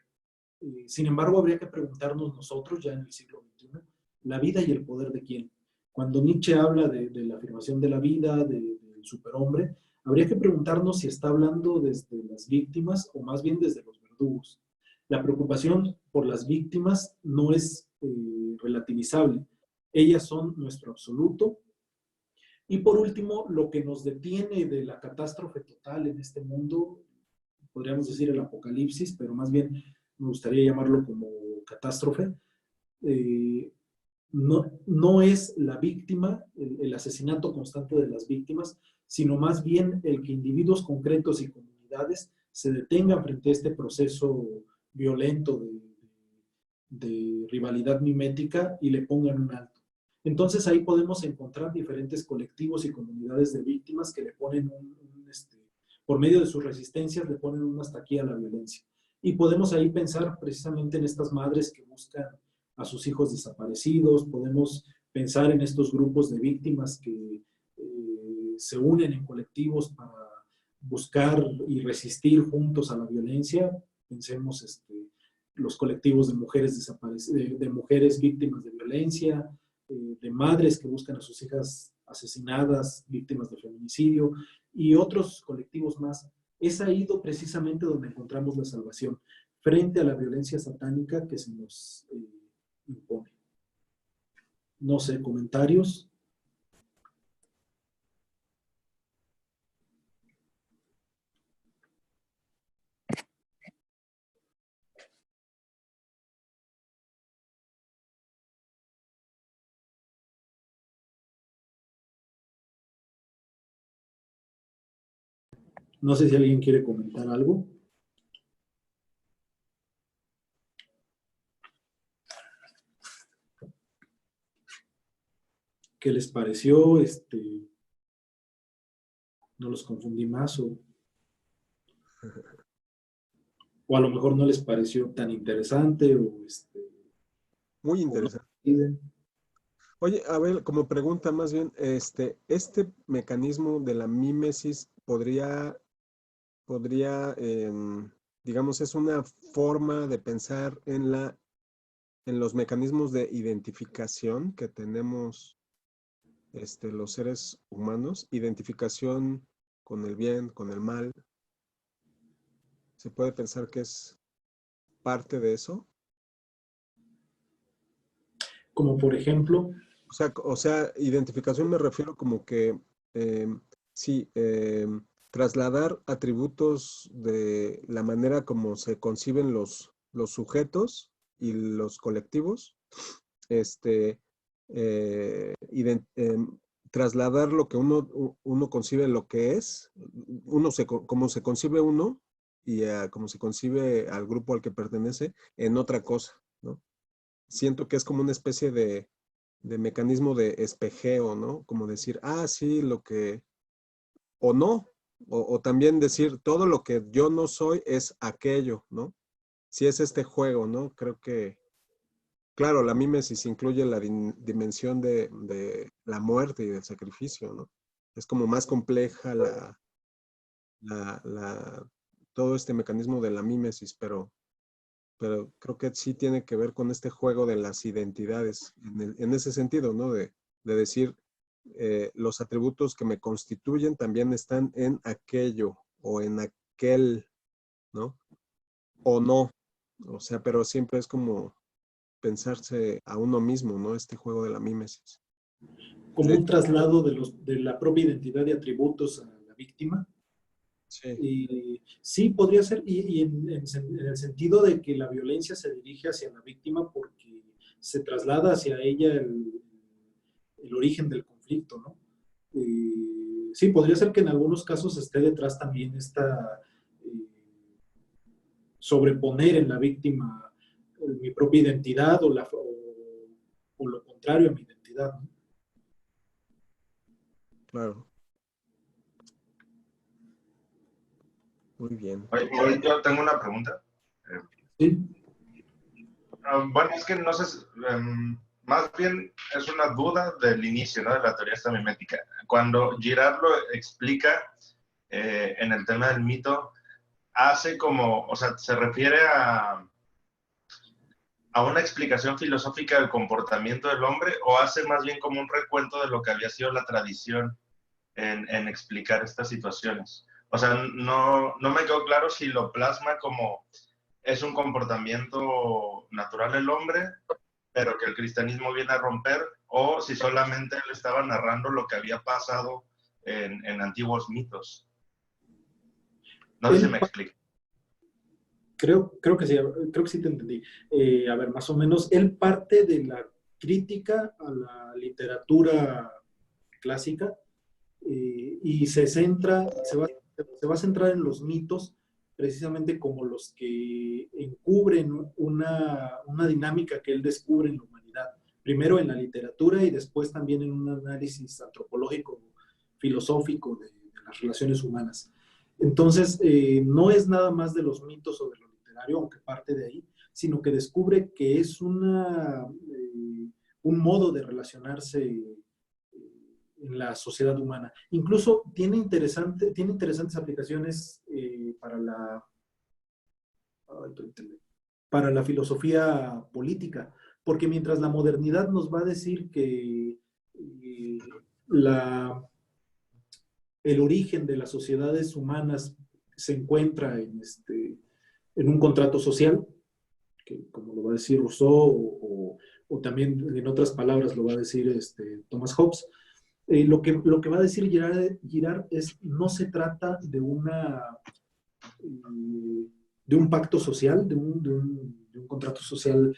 Sin embargo, habría que preguntarnos nosotros, ya en el siglo XXI, ¿la vida y el poder de quién? Cuando Nietzsche habla de la afirmación de la vida, del superhombre, habría que preguntarnos si está hablando desde las víctimas o más bien desde los verdugos. La preocupación por las víctimas no es relativizable. Ellas son nuestro absoluto. Y por último, lo que nos detiene de la catástrofe total en este mundo, podríamos decir el apocalipsis, pero más bien me gustaría llamarlo como catástrofe, no es la víctima, el asesinato constante de las víctimas, sino más bien el que individuos concretos y comunidades se detengan frente a este proceso violento de rivalidad mimética y le pongan un alto. Entonces ahí podemos encontrar diferentes colectivos y comunidades de víctimas que le ponen por medio de sus resistencias, le ponen un hasta aquí a la violencia. Y podemos ahí pensar precisamente en estas madres que buscan a sus hijos desaparecidos, podemos pensar en estos grupos de víctimas que se unen en colectivos para buscar y resistir juntos a la violencia. Pensemos los colectivos de mujeres de mujeres víctimas de violencia, de madres que buscan a sus hijas asesinadas, víctimas de feminicidio, y otros colectivos más. Es ahí precisamente donde encontramos la salvación, frente a la violencia satánica que se nos impone. No sé, ¿comentarios? No sé si alguien quiere comentar algo. ¿Qué les pareció? ¿No los confundí más? O a lo mejor no les pareció tan interesante. Muy interesante. No. Oye, a ver, como pregunta más bien, este mecanismo de la mímesis podría digamos, es una forma de pensar en los mecanismos de identificación que tenemos los seres humanos, identificación con el bien, con el mal. ¿Se puede pensar que es parte de eso? Como por ejemplo. O sea, identificación me refiero como que, sí, trasladar atributos de la manera como se conciben los sujetos y los colectivos, trasladar lo que uno concibe lo que es, como se concibe uno y como se concibe al grupo al que pertenece en otra cosa, ¿no? Siento que es como una especie de mecanismo de espejeo, ¿no? Como decir, sí, lo que, o no, o también decir, todo lo que yo no soy es aquello, ¿no? Si es este juego, ¿no? Creo que, claro, la mímesis incluye la dimensión de la muerte y del sacrificio, ¿no? Es como más compleja todo este mecanismo de la mímesis, pero pero creo que sí tiene que ver con este juego de las identidades, en ese sentido, ¿no? De decir, los atributos que me constituyen también están en aquello o en aquel, ¿no? O no. O sea, pero siempre es como pensarse a uno mismo, ¿no? Este juego de la mímesis. Como un traslado de la propia identidad y atributos a la víctima. Sí. Y sí, podría ser, y en el sentido de que la violencia se dirige hacia la víctima porque se traslada hacia ella el origen del conflicto, ¿no? Sí, podría ser que en algunos casos esté detrás también esta sobreponer en la víctima mi propia identidad o lo contrario a mi identidad, ¿no? Claro. Muy bien. Oye, yo tengo una pregunta. Sí. Bueno, es que no sé, más bien es una duda del inicio, ¿no? De la teoría esta mimética. Cuando Girard lo explica en el tema del mito, hace como, o sea, se refiere a una explicación filosófica del comportamiento del hombre, o hace más bien como un recuento de lo que había sido la tradición en explicar estas situaciones. O sea, no me quedó claro si lo plasma como es un comportamiento natural del hombre, pero que el cristianismo viene a romper, o si solamente él estaba narrando lo que había pasado en antiguos mitos. No sé si me explico. Creo que sí te entendí. A ver, más o menos, él parte de la crítica a la literatura clásica y se va a centrar en los mitos precisamente como los que encubren una dinámica que él descubre en la humanidad. Primero en la literatura y después también en un análisis antropológico, filosófico de las relaciones humanas. Entonces, no es nada más de los mitos o de lo literario, aunque parte de ahí, sino que descubre que es un modo de relacionarse en la sociedad humana. Incluso tiene interesantes aplicaciones para la filosofía política, porque mientras la modernidad nos va a decir que el origen de las sociedades humanas se encuentra en un contrato social, que como lo va a decir Rousseau, o también en otras palabras lo va a decir Thomas Hobbes. Lo que va a decir Girard es, no se trata de un pacto social, de un contrato social,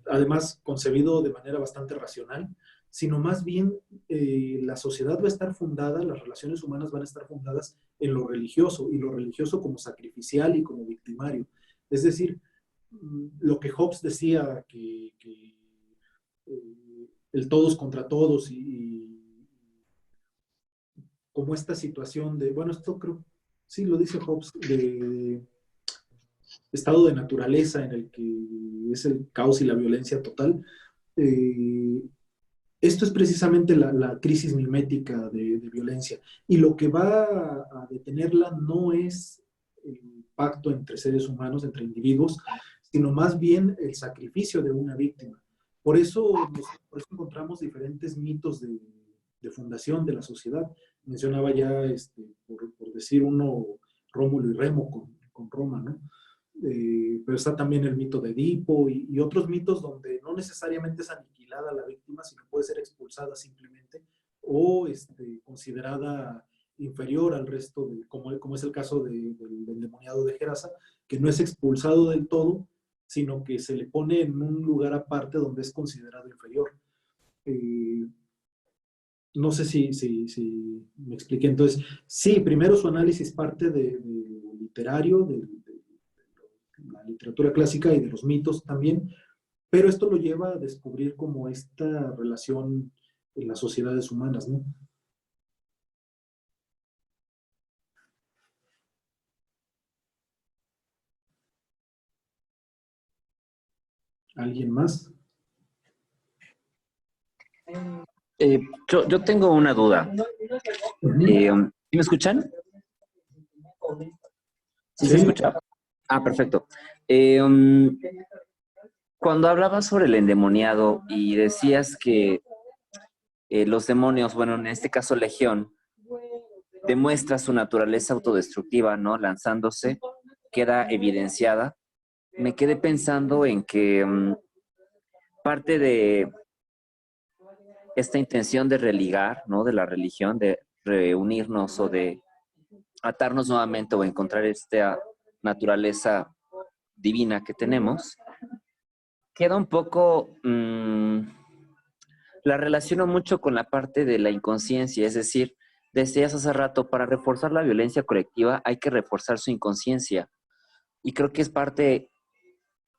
además concebido de manera bastante racional, sino más bien la sociedad va a estar fundada, las relaciones humanas van a estar fundadas en lo religioso, y lo religioso como sacrificial y como victimario. Es decir, lo que Hobbes decía, que el todos contra todos y como esta situación de, bueno, esto creo, sí lo dice Hobbes, de estado de naturaleza en el que es el caos y la violencia total. Esto es precisamente la crisis mimética de violencia. Y lo que va a detenerla no es el pacto entre seres humanos, entre individuos, sino más bien el sacrificio de una víctima. Por eso encontramos diferentes mitos de fundación de la sociedad. Mencionaba ya, por decir uno, Rómulo y Remo con Roma, ¿no? Pero está también el mito de Edipo y otros mitos donde no necesariamente es aniquilada la víctima, sino puede ser expulsada simplemente o considerada inferior al resto, como es el caso del endemoniado de Gerasa, que no es expulsado del todo, sino que se le pone en un lugar aparte donde es considerado inferior. No sé si me expliqué. Entonces, sí, primero su análisis parte de lo literario, de la literatura clásica y de los mitos también, pero esto lo lleva a descubrir como esta relación en las sociedades humanas, ¿no? ¿Alguien más? Yo tengo una duda. ¿Sí me escuchan? ¿Sí se escucha? Perfecto. Cuando hablabas sobre el endemoniado y decías que los demonios, bueno, en este caso Legión, demuestra su naturaleza autodestructiva, ¿no? Lanzándose, queda evidenciada. Me quedé pensando en que parte de esta intención de religar, ¿no? De la religión, de reunirnos o de atarnos nuevamente o encontrar esta naturaleza divina que tenemos, queda un poco, la relaciono mucho con la parte de la inconsciencia, es decir, decías hace rato, para reforzar la violencia colectiva hay que reforzar su inconsciencia. Y creo que es parte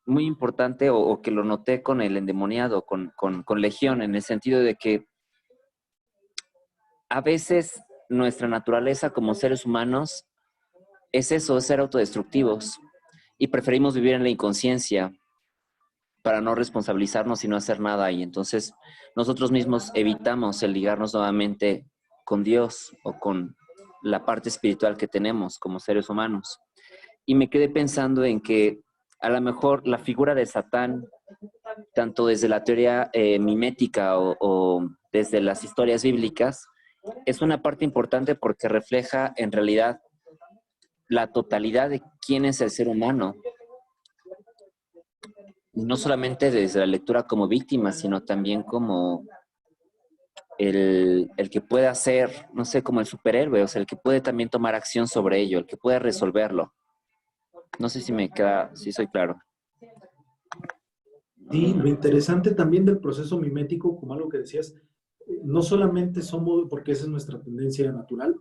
muy importante o que lo noté con el endemoniado, con Legión, en el sentido de que a veces nuestra naturaleza como seres humanos es eso, es ser autodestructivos y preferimos vivir en la inconsciencia para no responsabilizarnos y no hacer nada y entonces nosotros mismos evitamos el ligarnos nuevamente con Dios o con la parte espiritual que tenemos como seres humanos. Y me quedé pensando en que a lo mejor la figura de Satán, tanto desde la teoría mimética o desde las historias bíblicas, es una parte importante porque refleja en realidad la totalidad de quién es el ser humano. No solamente desde la lectura como víctima, sino también como el que puede hacer, no sé, como el superhéroe, o sea, el que puede también tomar acción sobre ello, el que puede resolverlo. No sé si me queda, si soy claro. Sí, lo interesante también del proceso mimético, como algo que decías, no solamente somos, porque esa es nuestra tendencia natural,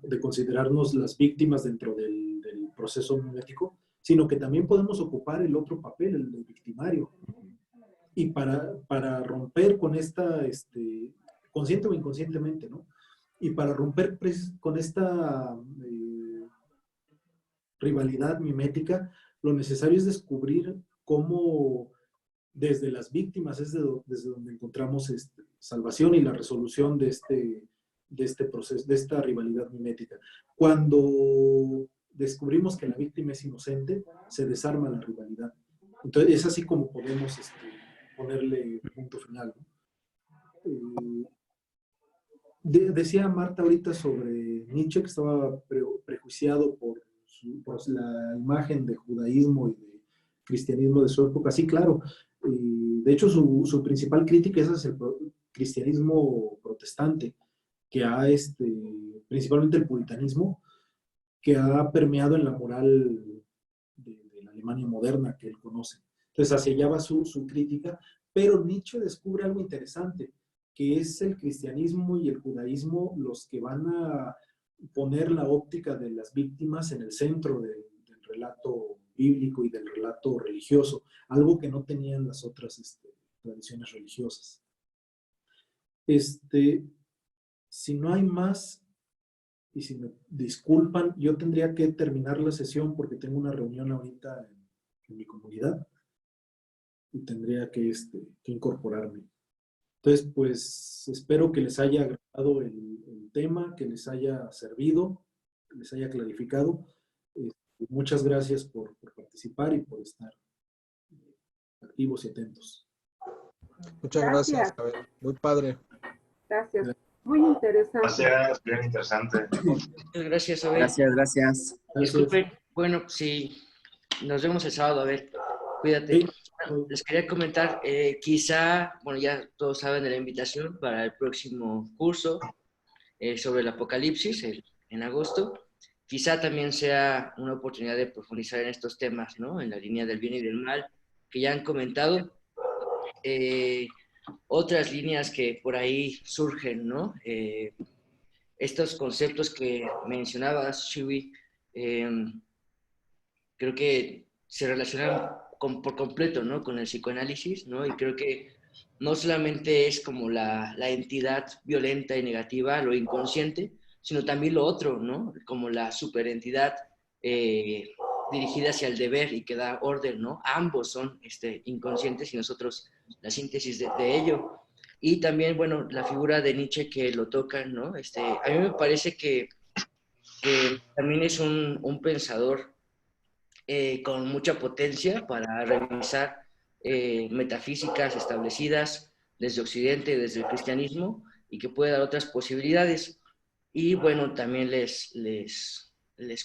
de considerarnos las víctimas dentro del proceso mimético, sino que también podemos ocupar el otro papel, el del victimario. Y para romper con esta, consciente o inconscientemente, ¿no? Y para romper con esta rivalidad mimética, lo necesario es descubrir cómo desde las víctimas es desde donde encontramos salvación y la resolución de este proceso, de esta rivalidad mimética. Cuando descubrimos que la víctima es inocente, se desarma la rivalidad. Entonces, es así como podemos ponerle punto final, ¿no? Decía Marta ahorita sobre Nietzsche, que estaba prejuiciado por la imagen de judaísmo y de cristianismo de su época. Sí, claro. De hecho, su principal crítica es hacia el cristianismo protestante, que ha, principalmente el puritanismo, que ha permeado en la moral de la Alemania moderna que él conoce. Entonces, hacia allá va su crítica, pero Nietzsche descubre algo interesante, que es el cristianismo y el judaísmo los que van a poner la óptica de las víctimas en el centro del relato bíblico y del relato religioso, algo que no tenían las otras tradiciones religiosas. Si no hay más, y si me disculpan, yo tendría que terminar la sesión porque tengo una reunión ahorita en mi comunidad y tendría que incorporarme. Entonces, pues, espero que les haya agradado el tema, que les haya servido, que les haya clarificado. Muchas gracias por participar y por estar activos y atentos. Muchas gracias, Abel. Muy padre. Gracias. Muy interesante. Gracias, bien interesante. Muchas gracias, Abel. Gracias. Disculpen, bueno, si nos vemos el sábado, Abel. Cuídate. Sí. Bueno, les quería comentar, quizá, bueno, ya todos saben de la invitación para el próximo curso sobre el Apocalipsis en agosto. Quizá también sea una oportunidad de profundizar en estos temas, ¿no? En la línea del bien y del mal, que ya han comentado. Otras líneas que por ahí surgen, ¿no? Estos conceptos que mencionabas, Shui, creo que se relacionan por completo, ¿no? Con el psicoanálisis, ¿no? Y creo que no solamente es como la entidad violenta y negativa, lo inconsciente, sino también lo otro, ¿no? Como la superentidad dirigida hacia el deber y que da orden, ¿no? Ambos son inconscientes y nosotros la síntesis de ello. Y también, bueno, la figura de Nietzsche que lo tocan, ¿no? A mí me parece que también es un pensador con mucha potencia para revisar metafísicas establecidas desde Occidente, desde el cristianismo, y que puede dar otras posibilidades. Y bueno, también les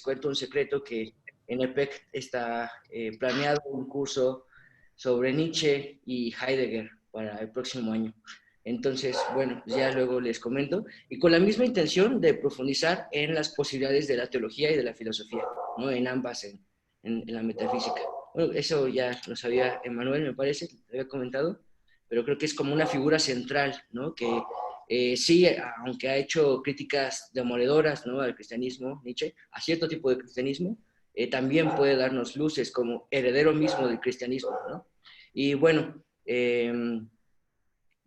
cuento un secreto, que en EPEC está planeado un curso sobre Nietzsche y Heidegger para el próximo año. Entonces, bueno, ya luego les comento, y con la misma intención de profundizar en las posibilidades de la teología y de la filosofía, ¿no? En ambas, en la metafísica. Bueno, eso ya lo sabía Emmanuel, me parece, te había comentado, pero creo que es como una figura central, ¿no? Que sí, aunque ha hecho críticas demoledoras, ¿no?, al cristianismo, Nietzsche, a cierto tipo de cristianismo, también puede darnos luces como heredero mismo del cristianismo, ¿no? Y bueno,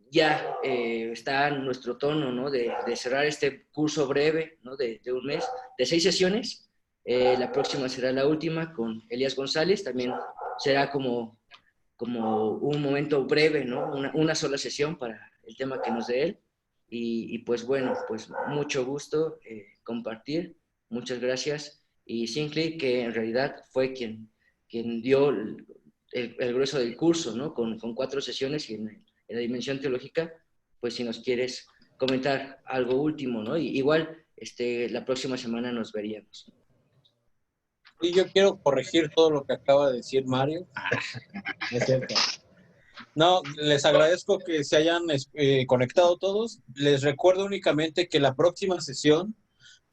ya está en nuestro tono, ¿no?, de cerrar este curso breve, ¿no?, de un mes, de 6 sesiones. La próxima será la última con Elías González. También será como un momento breve, ¿no?, una sola sesión para el tema que nos dé él. Y pues bueno, pues mucho gusto compartir. Muchas gracias. Y Sinclair, que en realidad fue quien dio el grueso del curso, ¿no?, con 4 sesiones, y en la dimensión teológica, pues si nos quieres comentar algo último, ¿no? Y igual, la próxima semana nos veríamos. Y yo quiero corregir todo lo que acaba de decir Mario. No es cierto. No, les agradezco que se hayan conectado todos. Les recuerdo únicamente que la próxima sesión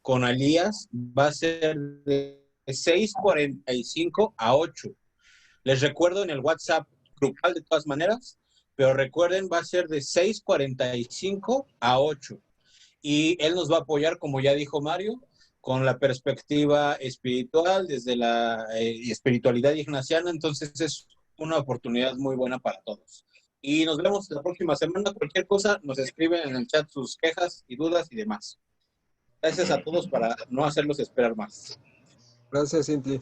con Elías va a ser de 6:45 a 8. Les recuerdo en el WhatsApp grupal de todas maneras, pero recuerden, va a ser de 6:45 a 8. Y él nos va a apoyar, como ya dijo Mario, con la perspectiva espiritual, desde la espiritualidad ignaciana. Entonces es una oportunidad muy buena para todos. Y nos vemos la próxima semana. Cualquier cosa, nos escriben en el chat sus quejas y dudas y demás. Gracias a todos para no hacerlos esperar más. Gracias, Simpli.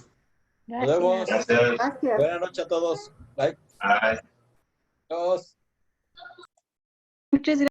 Nos vemos. Gracias. Buenas noches a todos. Bye. Bye. Adiós. Muchas gracias.